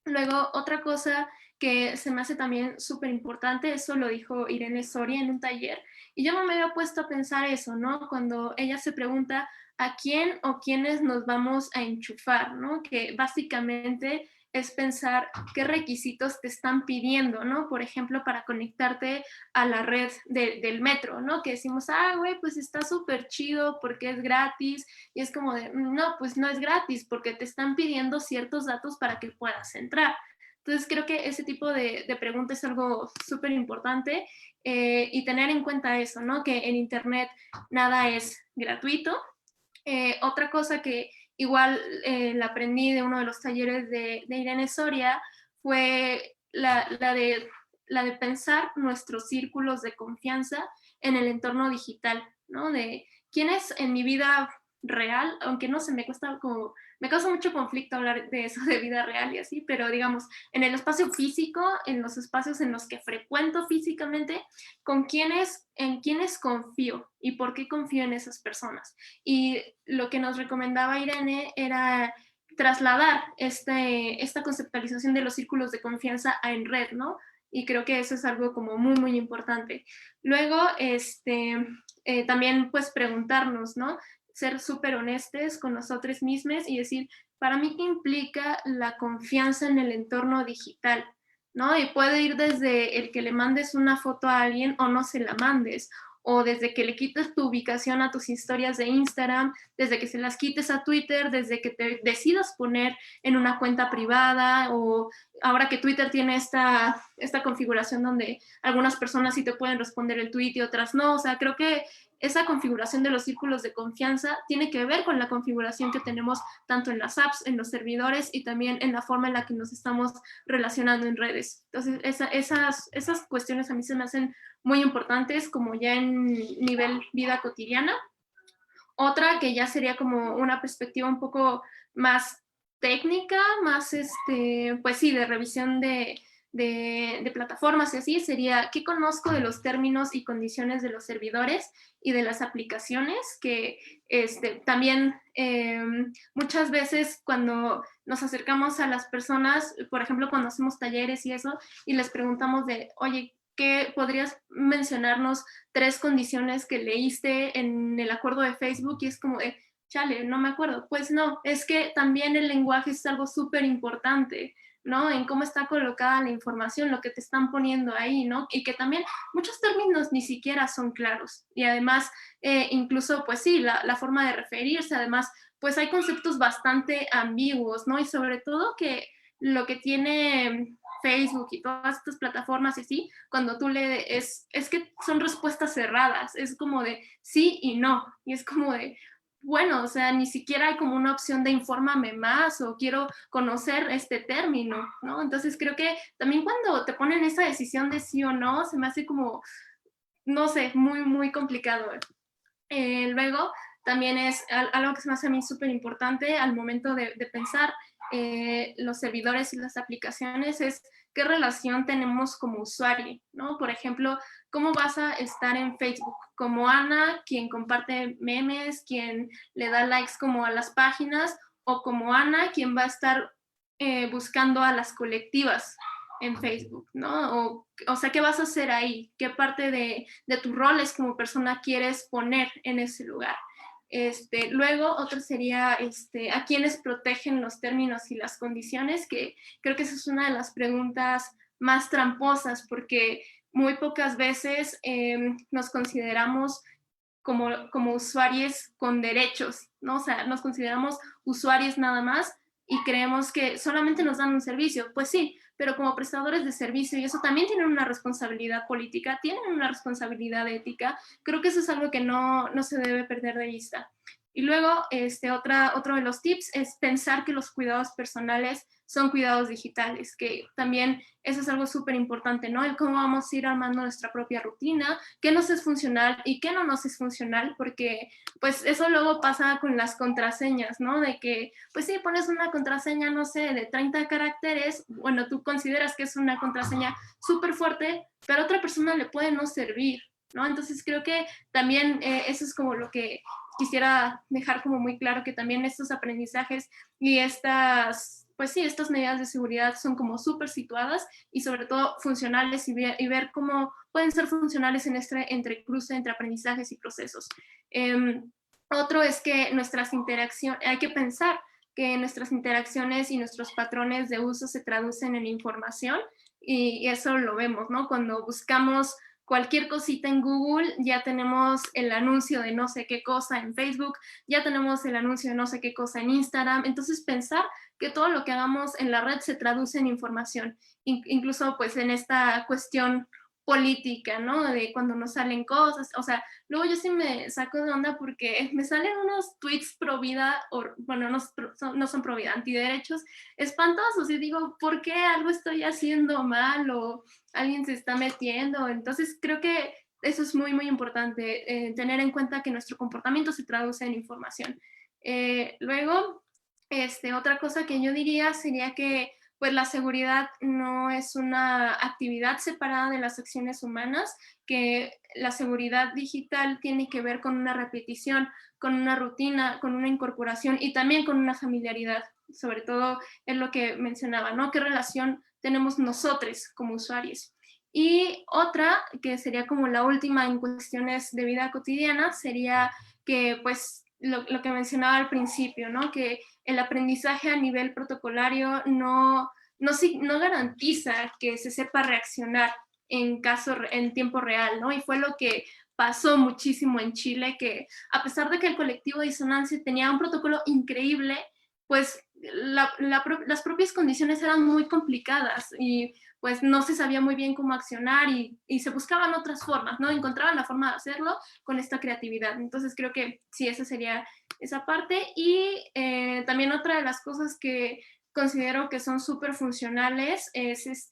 Luego, otra cosa que se me hace también súper importante, eso lo dijo Irene Soria en un taller, y yo no me había puesto a pensar eso, ¿no? Cuando ella se pregunta a quién o quiénes nos vamos a enchufar, ¿no? Que básicamente es pensar qué requisitos te están pidiendo, ¿no? Por ejemplo, para conectarte a la red del metro, ¿no? Que decimos, güey, pues está súper chido porque es gratis, y es como de, no, pues no es gratis porque te están pidiendo ciertos datos para que puedas entrar. Entonces creo que ese tipo de preguntas es algo súper importante, y tener en cuenta eso, ¿no? Que en Internet nada es gratuito. Otra cosa que igual la aprendí de uno de los talleres de Irene Soria fue la de pensar nuestros círculos de confianza en el entorno digital, ¿no? De quién es en mi vida real, aunque no sé, me causa mucho conflicto hablar de eso de vida real y así, pero digamos, en el espacio físico, en los espacios en los que frecuento físicamente, en quiénes confío y por qué confío en esas personas. Y lo que nos recomendaba Irene era trasladar esta conceptualización de los círculos de confianza en red, ¿no? Y creo que eso es algo como muy, muy importante. Luego, también pues preguntarnos, ¿no? Ser súper honestos con nosotros mismos y decir, para mí, ¿qué implica la confianza en el entorno digital? ¿No? Y puede ir desde el que le mandes una foto a alguien o no se la mandes, o desde que le quites tu ubicación a tus historias de Instagram, desde que se las quites a Twitter, desde que te decidas poner en una cuenta privada, o ahora que Twitter tiene esta configuración donde algunas personas sí te pueden responder el tweet y otras no. O sea, creo que esa configuración de los círculos de confianza tiene que ver con la configuración que tenemos tanto en las apps, en los servidores y también en la forma en la que nos estamos relacionando en redes. Entonces, esas cuestiones a mí se me hacen muy importantes como ya en nivel vida cotidiana. Otra que ya sería como una perspectiva un poco más técnica, más, pues sí, de revisión de plataformas y así, sería qué conozco de los términos y condiciones de los servidores y de las aplicaciones, que también muchas veces cuando nos acercamos a las personas, por ejemplo, cuando hacemos talleres y eso, y les preguntamos de, oye, ¿qué podrías mencionarnos 3 condiciones que leíste en el acuerdo de Facebook? Y es como de, chale, no me acuerdo. Pues no, es que también el lenguaje es algo súper importante, ¿no? En cómo está colocada la información, lo que te están poniendo ahí, ¿no? Y que también muchos términos ni siquiera son claros. Y además, incluso, pues sí, la forma de referirse, además, pues hay conceptos bastante ambiguos, ¿no? Y sobre todo que lo que tiene Facebook y todas estas plataformas y así, cuando tú es que son respuestas cerradas, es como de sí y no, y es como de, bueno, o sea, ni siquiera hay como una opción de infórmame más o quiero conocer este término, ¿no? Entonces creo que también cuando te ponen esa decisión de sí o no, se me hace como, no sé, muy, muy complicado. Luego, también es algo que se me hace a mí súper importante al momento de pensar los servidores y las aplicaciones, es qué relación tenemos como usuario, ¿no? Por ejemplo, ¿cómo vas a estar en Facebook? Como Ana, quien comparte memes, quien le da likes como a las páginas, o como Ana, quien va a estar buscando a las colectivas en Facebook, ¿no? O sea, ¿qué vas a hacer ahí? ¿Qué parte de tus roles como persona quieres poner en ese lugar? Luego, otro sería a quiénes protegen los términos y las condiciones, que creo que esa es una de las preguntas más tramposas, porque muy pocas veces nos consideramos como usuarios con derechos, ¿no? O sea, nos consideramos usuarios nada más y creemos que solamente nos dan un servicio. Pues sí, pero como prestadores de servicio, y eso también tienen una responsabilidad política, tienen una responsabilidad ética, creo que eso es algo que no se debe perder de vista. Y luego, otro de los tips es pensar que los cuidados personales son cuidados digitales, que también eso es algo súper importante, ¿no? El cómo vamos a ir armando nuestra propia rutina, qué nos es funcional y qué no nos es funcional, porque pues eso luego pasa con las contraseñas, ¿no? De que, pues sí, pones una contraseña, no sé, de 30 caracteres, bueno, tú consideras que es una contraseña súper fuerte, pero a otra persona le puede no servir, ¿no? Entonces creo que también eso es como lo que quisiera dejar como muy claro, que también estos aprendizajes y pues sí, estas medidas de seguridad son como súper situadas y sobre todo funcionales, y ver cómo pueden ser funcionales en este entrecruce entre aprendizajes y procesos. Otro es que hay que pensar que nuestras interacciones y nuestros patrones de uso se traducen en información, y eso lo vemos, ¿no? Cuando buscamos cualquier cosita en Google, ya tenemos el anuncio de no sé qué cosa en Facebook, ya tenemos el anuncio de no sé qué cosa en Instagram. Entonces, pensar que todo lo que hagamos en la red se traduce en información, incluso pues en esta cuestión política, ¿no? De cuando nos salen cosas, o sea, luego yo sí me saco de onda porque me salen unos tweets pro vida, o, bueno, no son pro vida, antiderechos, espantosos, y digo, ¿por qué algo estoy haciendo mal o alguien se está metiendo? Entonces creo que eso es muy, muy importante, tener en cuenta que nuestro comportamiento se traduce en información. Luego, otra cosa que yo diría sería que pues la seguridad no es una actividad separada de las acciones humanas, que la seguridad digital tiene que ver con una repetición, con una rutina, con una incorporación y también con una familiaridad. Sobre todo es lo que mencionaba, ¿no? ¿Qué relación tenemos nosotros como usuarios? Y otra, que sería como la última en cuestiones de vida cotidiana, sería que pues lo que mencionaba al principio, ¿no? Que el aprendizaje a nivel protocolario no garantiza que se sepa reaccionar en tiempo real, ¿no? Y fue lo que pasó muchísimo en Chile, que a pesar de que el colectivo Disonancia tenía un protocolo increíble, pues las propias condiciones eran muy complicadas y pues no se sabía muy bien cómo accionar y se buscaban otras formas, ¿no? Encontraban la forma de hacerlo con esta creatividad. Entonces creo que sí, esa sería esa parte. Y también otra de las cosas que considero que son súper funcionales es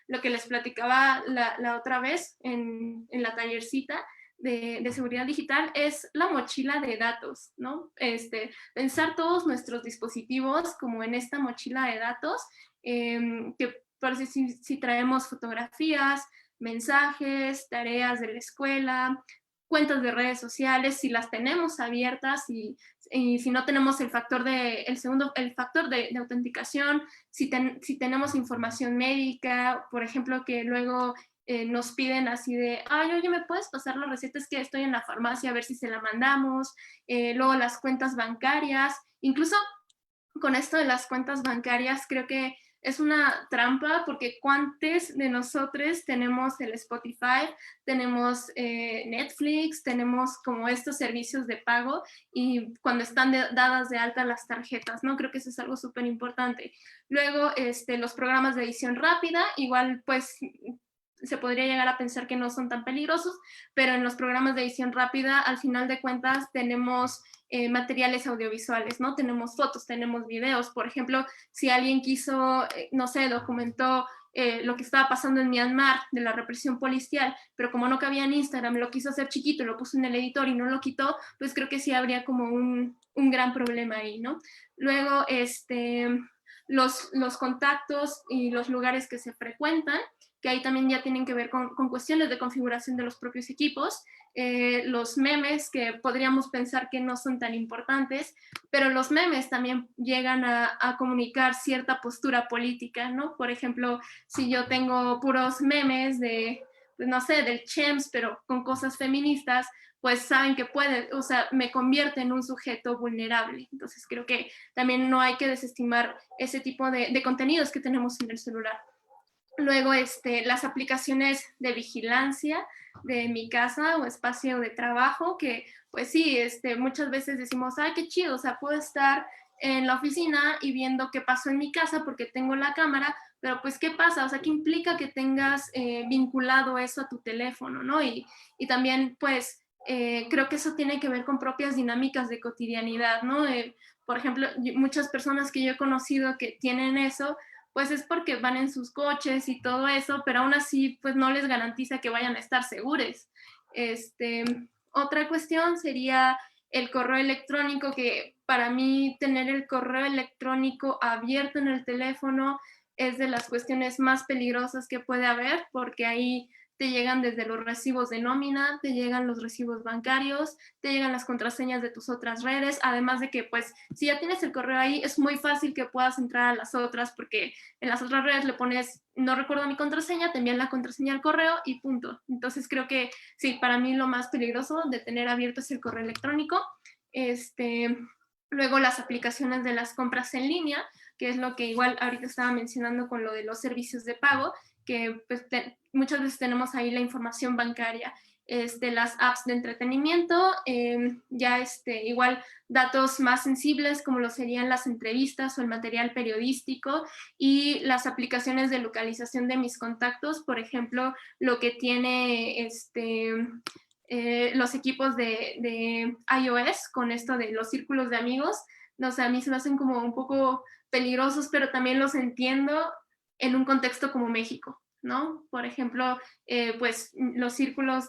lo que les platicaba la otra vez en la tallercita de seguridad digital, es la mochila de datos, ¿no? Pensar todos nuestros dispositivos como en esta mochila de datos, que por si traemos fotografías, mensajes, tareas de la escuela, cuentas de redes sociales, si las tenemos abiertas y si no tenemos el factor de autenticación, si tenemos información médica, por ejemplo, que luego nos piden así de, ay, oye, ¿me puedes pasar la receta? Es que estoy en la farmacia a ver si se la mandamos. Luego las cuentas bancarias, incluso con esto de las cuentas bancarias, creo que es una trampa porque cuántos de nosotros tenemos el Spotify, tenemos Netflix, tenemos como estos servicios de pago y cuando están dadas de alta las tarjetas, ¿no? Creo que eso es algo súper importante. Luego, los programas de edición rápida, igual pues se podría llegar a pensar que no son tan peligrosos, pero en los programas de edición rápida, al final de cuentas, tenemos materiales audiovisuales, ¿no? Tenemos fotos, tenemos videos. Por ejemplo, si alguien quiso, no sé, documentó lo que estaba pasando en Myanmar de la represión policial, pero como no cabía en Instagram, lo quiso hacer chiquito, lo puso en el editor y no lo quitó, pues creo que sí habría como un gran problema ahí, ¿no? Luego, los contactos y los lugares que se frecuentan, que ahí también ya tienen que ver con cuestiones de configuración de los propios equipos, los memes, que podríamos pensar que no son tan importantes, pero los memes también llegan a comunicar cierta postura política, ¿no? Por ejemplo, si yo tengo puros memes de, pues no sé, del Chems, pero con cosas feministas, pues saben que puede, o sea, me convierte en un sujeto vulnerable. Entonces creo que también no hay que desestimar ese tipo de contenidos que tenemos en el celular. Luego, las aplicaciones de vigilancia de mi casa o espacio de trabajo, que pues sí, muchas veces decimos, ay, qué chido, o sea, puedo estar en la oficina y viendo qué pasó en mi casa porque tengo la cámara, pero pues, ¿qué pasa? O sea, ¿qué implica que tengas vinculado eso a tu teléfono, ¿no? Y también, pues, creo que eso tiene que ver con propias dinámicas de cotidianidad, ¿no? Por ejemplo, muchas personas que yo he conocido que tienen eso, pues es porque van en sus coches y todo eso, pero aún así pues no les garantiza que vayan a estar seguros. Este, Otra cuestión sería el correo electrónico, que para mí tener el correo electrónico abierto en el teléfono es de las cuestiones más peligrosas que puede haber, porque ahí te llegan desde los recibos de nómina, te llegan los recibos bancarios, te llegan las contraseñas de tus otras redes, además de que pues si ya tienes el correo ahí es muy fácil que puedas entrar a las otras, porque en las otras redes le pones no recuerdo mi contraseña, te envían la contraseña al correo y punto. Entonces creo que sí, para mí lo más peligroso de tener abierto es el correo electrónico. Luego las aplicaciones de las compras en línea, que es lo que igual ahorita estaba mencionando con lo de los servicios de pago, que pues muchas veces tenemos ahí la información bancaria. las apps de entretenimiento, ya igual datos más sensibles como lo serían las entrevistas o el material periodístico y las aplicaciones de localización de mis contactos, por ejemplo, lo que tiene los equipos de iOS con esto de los círculos de amigos. No sé, a mí se me hacen como un poco peligrosos, pero también los entiendo en un contexto como México, ¿no? Por ejemplo, pues los círculos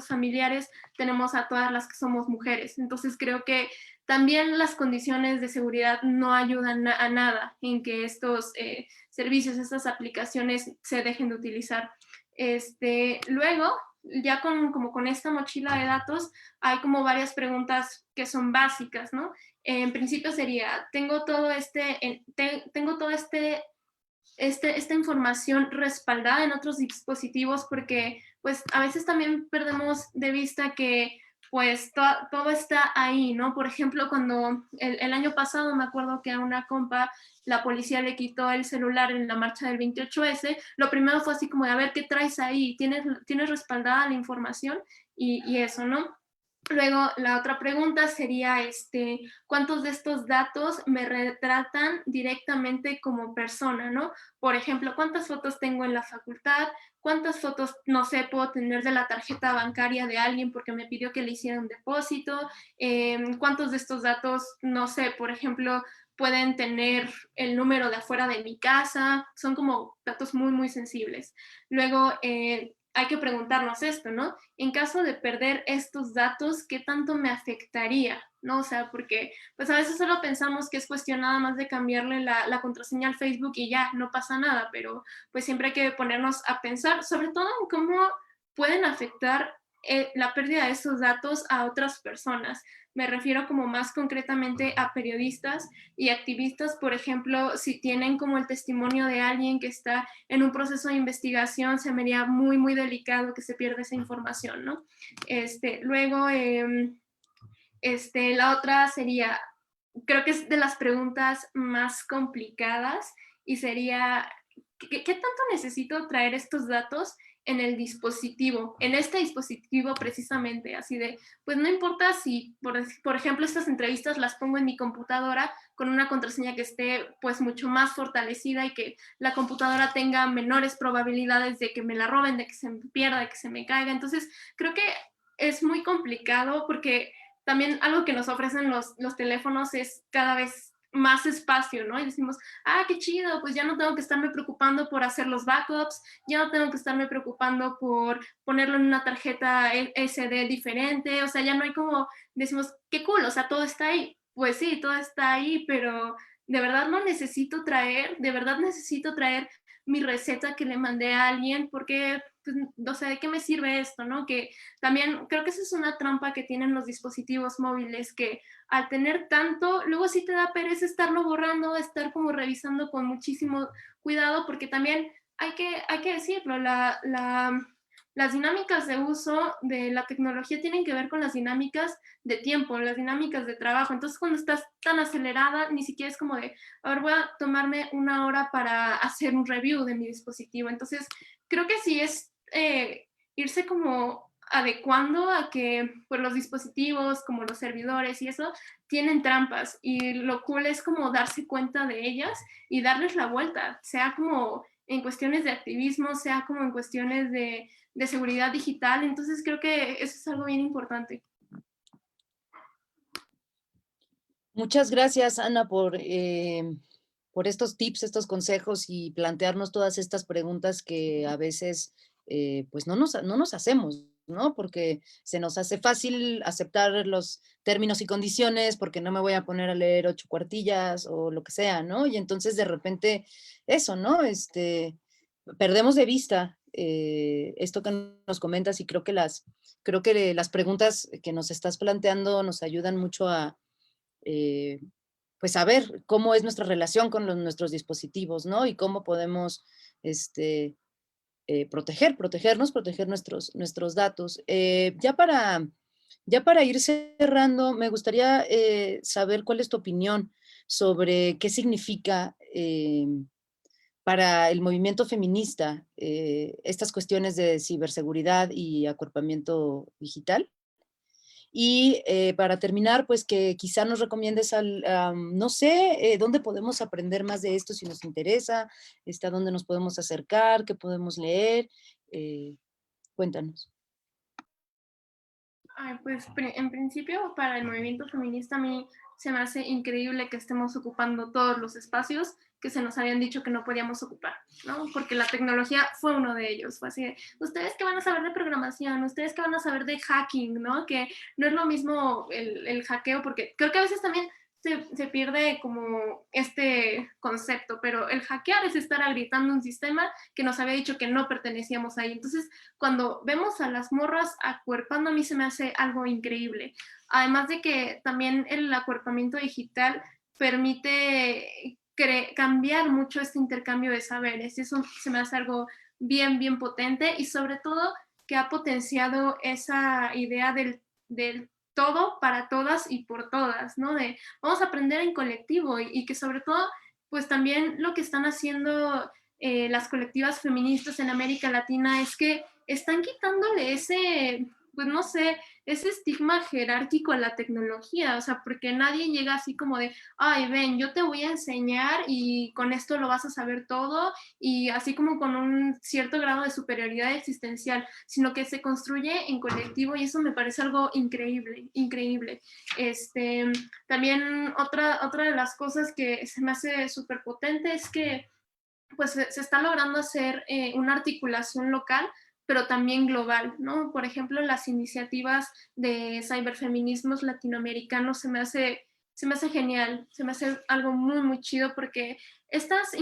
familiares tenemos a todas las que somos mujeres. Entonces creo que también las condiciones de seguridad no ayudan a nada en que estos servicios, estas aplicaciones se dejen de utilizar. Luego, ya como con esta mochila de datos, hay como varias preguntas que son básicas, ¿no? En principio sería, tengo todo esta información respaldada en otros dispositivos, porque pues a veces también perdemos de vista que pues todo está ahí, ¿no? Por ejemplo, cuando el año pasado me acuerdo que a una compa la policía le quitó el celular en la marcha del 28S, lo primero fue así como de a ver qué traes ahí, ¿tienes respaldada la información? Y eso, ¿no? Luego, la otra pregunta sería, ¿cuántos de estos datos me retratan directamente como persona, no? Por ejemplo, ¿cuántas fotos tengo en la facultad? ¿Cuántas fotos, no sé, puedo tener de la tarjeta bancaria de alguien porque me pidió que le hiciera un depósito? ¿Cuántos de estos datos, no sé, por ejemplo, pueden tener el número de afuera de mi casa? Son como datos muy, muy sensibles. Luego, hay que preguntarnos esto, ¿no? En caso de perder estos datos, ¿qué tanto me afectaría? ¿No? O sea, porque pues a veces solo pensamos que es cuestión nada más de cambiarle la contraseña al Facebook y ya, no pasa nada, pero pues siempre hay que ponernos a pensar, sobre todo en cómo pueden afectar la pérdida de esos datos a otras personas. Me refiero como más concretamente a periodistas y activistas, por ejemplo, si tienen como el testimonio de alguien que está en un proceso de investigación, se me haría muy, muy delicado que se pierda esa información, ¿no? Luego, la otra sería, creo que es de las preguntas más complicadas y sería, ¿qué tanto necesito traer estos datos en el dispositivo, en este dispositivo precisamente? Así de, pues no importa si, por ejemplo, estas entrevistas las pongo en mi computadora con una contraseña que esté pues mucho más fortalecida y que la computadora tenga menores probabilidades de que me la roben, de que se me pierda, de que se me caiga. Entonces, creo que es muy complicado porque también algo que nos ofrecen los teléfonos es cada vez más espacio, ¿no? Y decimos, qué chido, pues ya no tengo que estarme preocupando por hacer los backups, ya no tengo que estarme preocupando por ponerlo en una tarjeta SD diferente, o sea, ya no hay como, decimos, qué cool, o sea, todo está ahí. Pues sí, todo está ahí, pero de verdad no necesito traer, de verdad necesito traer mi receta que le mandé a alguien, porque, pues, o sea, ¿de qué me sirve esto, no? Que también creo que esa es una trampa que tienen los dispositivos móviles, que al tener tanto, luego sí te da pereza estarlo borrando, estar como revisando con muchísimo cuidado, porque también hay que decirlo, las dinámicas de uso de la tecnología tienen que ver con las dinámicas de tiempo, las dinámicas de trabajo. Entonces, cuando estás tan acelerada, ni siquiera es como de, a ver, voy a tomarme una hora para hacer un review de mi dispositivo. Entonces, creo que sí es irse como adecuando a que pues, los dispositivos, como los servidores y eso, tienen trampas. Y lo cool es como darse cuenta de ellas y darles la vuelta, sea como en cuestiones de activismo, sea como en cuestiones de seguridad digital. Entonces creo que eso es algo bien importante. Muchas gracias, Ana, por estos tips, estos consejos y plantearnos todas estas preguntas que a veces pues no nos hacemos, ¿no? Porque se nos hace fácil aceptar los términos y condiciones porque no me voy a poner a leer 8 cuartillas o lo que sea, ¿no? Y entonces de repente eso, ¿no? Perdemos de vista esto que nos comentas y creo que las preguntas que nos estás planteando nos ayudan mucho a eh, pues saber cómo es nuestra relación con nuestros dispositivos, ¿no? Y cómo podemos protegernos, proteger nuestros datos. Ya para ir cerrando, me gustaría saber cuál es tu opinión sobre qué significa para el movimiento feminista, estas cuestiones de ciberseguridad y acuerpamiento digital. Y para terminar, pues que quizá nos recomiendes no sé, dónde podemos aprender más de esto si nos interesa, a dónde nos podemos acercar, qué podemos leer. eh, Cuéntanos. Ay, pues en principio para el movimiento feminista a mí se me hace increíble que estemos ocupando todos los espacios que se nos habían dicho que no podíamos ocupar, ¿no? Porque la tecnología fue uno de ellos. Fue así de, ustedes que van a saber de programación, ustedes que van a saber de hacking, ¿no? Que no es lo mismo el hackeo, porque creo que a veces también se pierde como este concepto, pero el hackear es estar agrietando un sistema que nos había dicho que no pertenecíamos ahí. Entonces, cuando vemos a las morras acuerpando, a mí se me hace algo increíble. Además de que también el acuerpamiento digital permite cambiar mucho este intercambio de saberes. Y eso se me hace algo bien, bien potente y sobre todo que ha potenciado esa idea del todo para todas y por todas, ¿no? De vamos a aprender en colectivo y que sobre todo, pues también lo que están haciendo las colectivas feministas en América Latina es que están quitándole ese, pues no sé, ese estigma jerárquico a la tecnología, o sea, porque nadie llega así como de, ay, ven, yo te voy a enseñar y con esto lo vas a saber todo, y así como con un cierto grado de superioridad existencial, sino que se construye en colectivo y eso me parece algo increíble, increíble. Este, también otra de las cosas que se me hace súper potente es que pues se está logrando hacer una articulación local, pero también global, ¿no? Por ejemplo, las iniciativas de ciberfeminismos latinoamericanos se me hace genial, se me hace algo muy, muy chido porque estas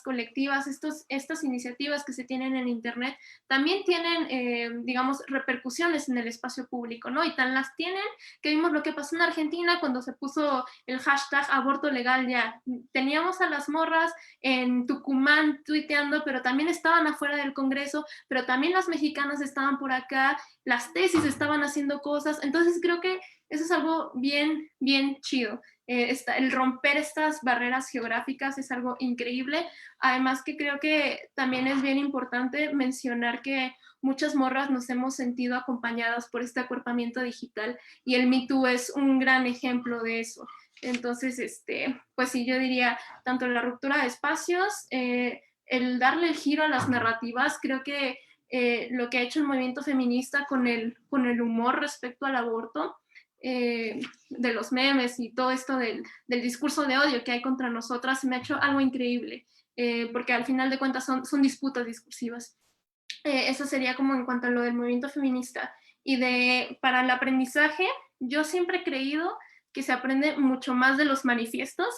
colectivas, estas iniciativas que se tienen en Internet también tienen, digamos, repercusiones en el espacio público, ¿no? Y tan las tienen que vimos lo que pasó en Argentina cuando se puso el hashtag aborto legal ya. Teníamos a las morras en Tucumán tuiteando, pero también estaban afuera del Congreso, pero también las mexicanas estaban por acá, las tesis estaban haciendo cosas, entonces creo que eso es algo bien, bien chido. El romper estas barreras geográficas es algo increíble, además que creo que también es bien importante mencionar que muchas morras nos hemos sentido acompañadas por este acuerpamiento digital y el Me Too es un gran ejemplo de eso. Entonces, pues sí, yo diría tanto la ruptura de espacios, el darle el giro a las narrativas, creo que lo que ha hecho el movimiento feminista con el humor respecto al aborto, de los memes y todo esto del discurso de odio que hay contra nosotras, me ha hecho algo increíble, porque al final de cuentas son disputas discursivas. Eso sería como en cuanto a lo del movimiento feminista. Y para el aprendizaje, yo siempre he creído que se aprende mucho más de los manifiestos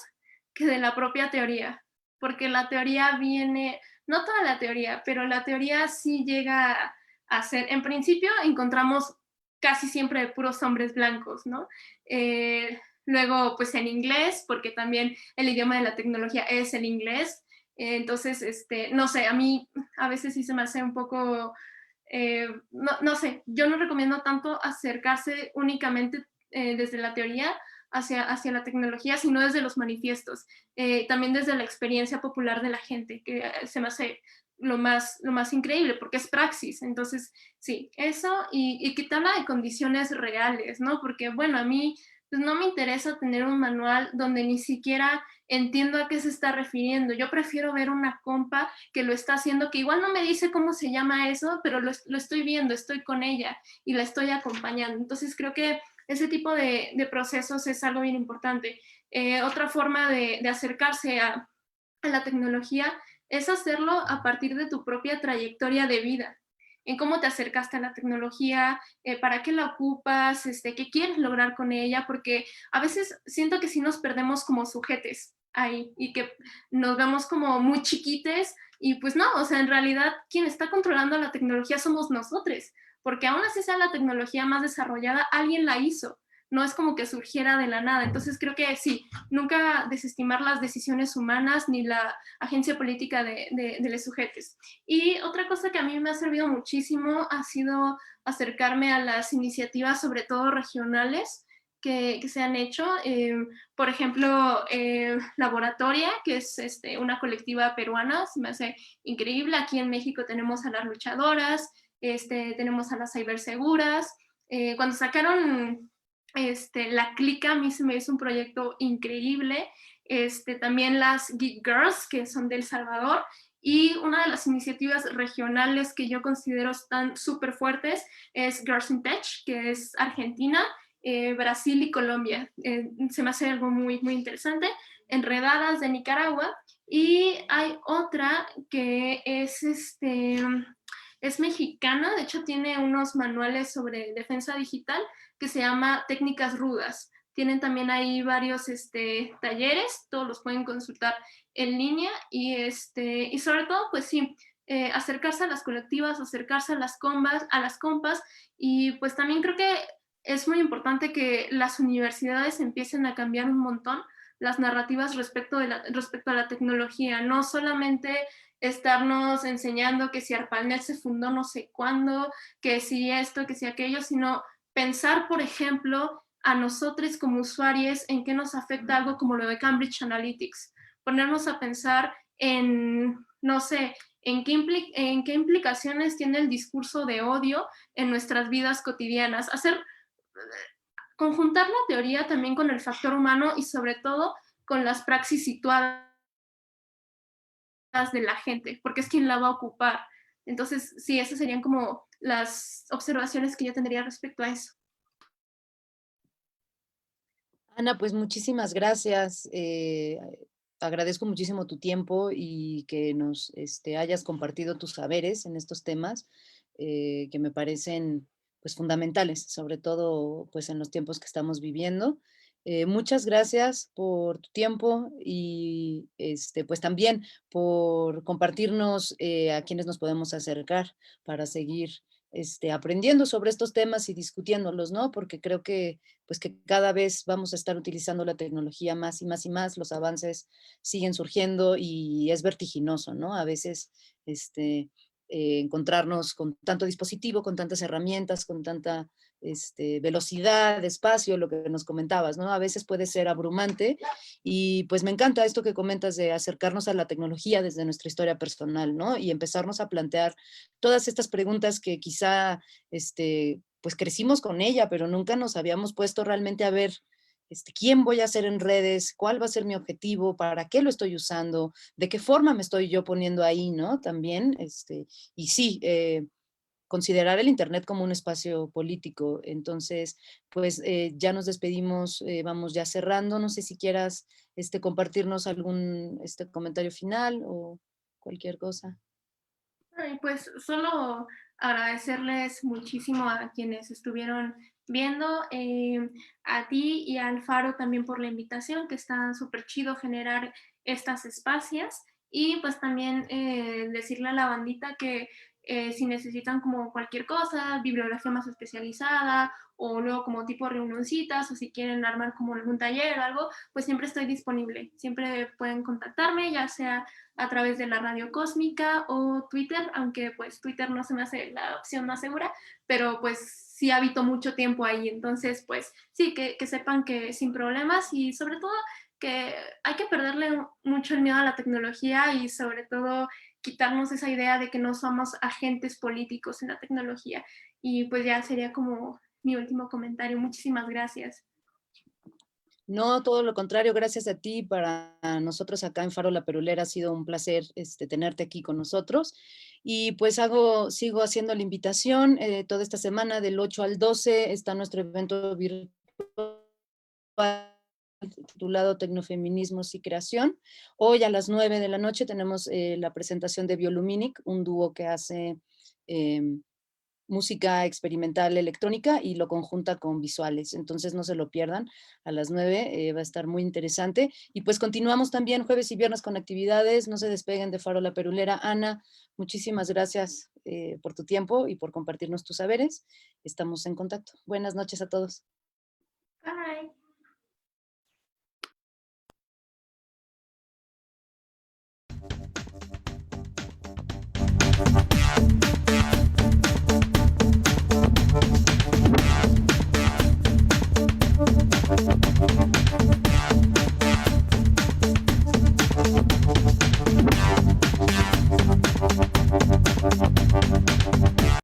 que de la propia teoría, porque la teoría viene, no toda la teoría, pero la teoría sí llega a ser, en principio encontramos casi siempre de puros hombres blancos, ¿no? Luego, pues en inglés, porque también el idioma de la tecnología es el inglés. Entonces, no sé, a mí a veces sí se me hace un poco, no sé, yo no recomiendo tanto acercarse únicamente desde la teoría hacia la tecnología, sino desde los manifiestos, también desde la experiencia popular de la gente, que se me hace lo más increíble, porque es praxis. Entonces, sí, eso y que te habla de condiciones reales, ¿no? Porque, bueno, a mí pues, no me interesa tener un manual donde ni siquiera entiendo a qué se está refiriendo. Yo prefiero ver una compa que lo está haciendo, que igual no me dice cómo se llama eso, pero lo estoy viendo, estoy con ella y la estoy acompañando. Entonces creo que ese tipo de procesos es algo bien importante. Otra forma de acercarse a la tecnología es hacerlo a partir de tu propia trayectoria de vida, en cómo te acercaste a la tecnología, para qué la ocupas, qué quieres lograr con ella, porque a veces siento que sí nos perdemos como sujetes ahí y que nos vemos como muy chiquites y pues no, o sea, en realidad quien está controlando la tecnología somos nosotros, porque aún así sea la tecnología más desarrollada, alguien la hizo, no es como que surgiera de la nada. Entonces creo que sí, nunca desestimar las decisiones humanas ni la agencia política de los sujetos. Y otra cosa que a mí me ha servido muchísimo ha sido acercarme a las iniciativas, sobre todo regionales, que se han hecho. Por ejemplo, Laboratoria, que es una colectiva peruana, se me hace increíble. Aquí en México tenemos a las luchadoras, tenemos a las ciberseguras. Cuando sacaron La Clica, a mí se me hizo un proyecto increíble. También las Geek Girls, que son de El Salvador, y una de las iniciativas regionales que yo considero están súper fuertes es Girls in Tech, que es Argentina, Brasil y Colombia. Se me hace algo muy, muy interesante. Enredadas de Nicaragua. Y hay otra que es mexicana, de hecho tiene unos manuales sobre defensa digital que se llama Técnicas Rudas. Tienen también ahí varios talleres, todos los pueden consultar en línea y sobre todo, pues sí, acercarse a las colectivas, acercarse a las compas y pues también creo que es muy importante que las universidades empiecen a cambiar un montón las narrativas respecto a la tecnología, no solamente estarnos enseñando que si ARPANET se fundó no sé cuándo, que si esto, que si aquello, sino pensar, por ejemplo, a nosotros como usuarios en qué nos afecta algo como lo de Cambridge Analytics, ponernos a pensar en, no sé, en qué implicaciones tiene el discurso de odio en nuestras vidas cotidianas, conjuntar la teoría también con el factor humano y sobre todo con las praxis situadas de la gente, porque es quien la va a ocupar. Entonces, sí, esas serían como las observaciones que yo tendría respecto a eso. Ana, pues muchísimas gracias. Agradezco muchísimo tu tiempo y que nos hayas compartido tus saberes en estos temas que me parecen pues fundamentales, sobre todo pues en los tiempos que estamos viviendo. Muchas gracias por tu tiempo y pues también por compartirnos a quienes nos podemos acercar para seguir aprendiendo sobre estos temas y discutiéndolos, ¿no? Porque creo que pues que cada vez vamos a estar utilizando la tecnología más y más y más, los avances siguen surgiendo y es vertiginoso, ¿no? A veces encontrarnos con tanto dispositivo, con tantas herramientas, con tanta velocidad, espacio, lo que nos comentabas, ¿no? A veces puede ser abrumante y pues me encanta esto que comentas de acercarnos a la tecnología desde nuestra historia personal, ¿no? Y empezarnos a plantear todas estas preguntas que quizá pues crecimos con ella, pero nunca nos habíamos puesto realmente a ver quién voy a ser en redes, cuál va a ser mi objetivo, para qué lo estoy usando, de qué forma me estoy yo poniendo ahí, ¿no? También, y sí, considerar el Internet como un espacio político. Entonces, pues ya nos despedimos, vamos ya cerrando. No sé si quieras compartirnos algún comentario final o cualquier cosa. Ay, pues solo agradecerles muchísimo a quienes estuvieron viendo, a ti y al Faro también por la invitación, que está súper chido generar estas espacios. Y pues también decirle a la bandita que si necesitan como cualquier cosa, bibliografía más especializada o luego como tipo reunioncitas o si quieren armar como algún taller o algo, pues siempre estoy disponible. Siempre pueden contactarme, ya sea a través de la radio cósmica o Twitter, aunque pues Twitter no se me hace la opción más segura, pero pues sí habito mucho tiempo ahí, entonces pues sí, que sepan que sin problemas y sobre todo que hay que perderle mucho el miedo a la tecnología y sobre todo quitarnos esa idea de que no somos agentes políticos en la tecnología. Y pues ya sería como mi último comentario. Muchísimas gracias. No, todo lo contrario, gracias a ti. Para nosotros acá en Faro La Perulera ha sido un placer tenerte aquí con nosotros. Y pues sigo haciendo la invitación. Toda esta semana, del 8 al 12, está nuestro evento virtual titulado Tecnofeminismos y Creación. Hoy a las 9 de la noche tenemos la presentación de Bioluminic, un dúo que hace música experimental electrónica y lo conjunta con visuales. Entonces no se lo pierdan, a las 9 va a estar muy interesante. Y pues continuamos también jueves y viernes con actividades, no se despeguen de Faro La Perulera. Ana, muchísimas gracias por tu tiempo y por compartirnos tus saberes. Estamos en contacto. Buenas noches a todos. Bye.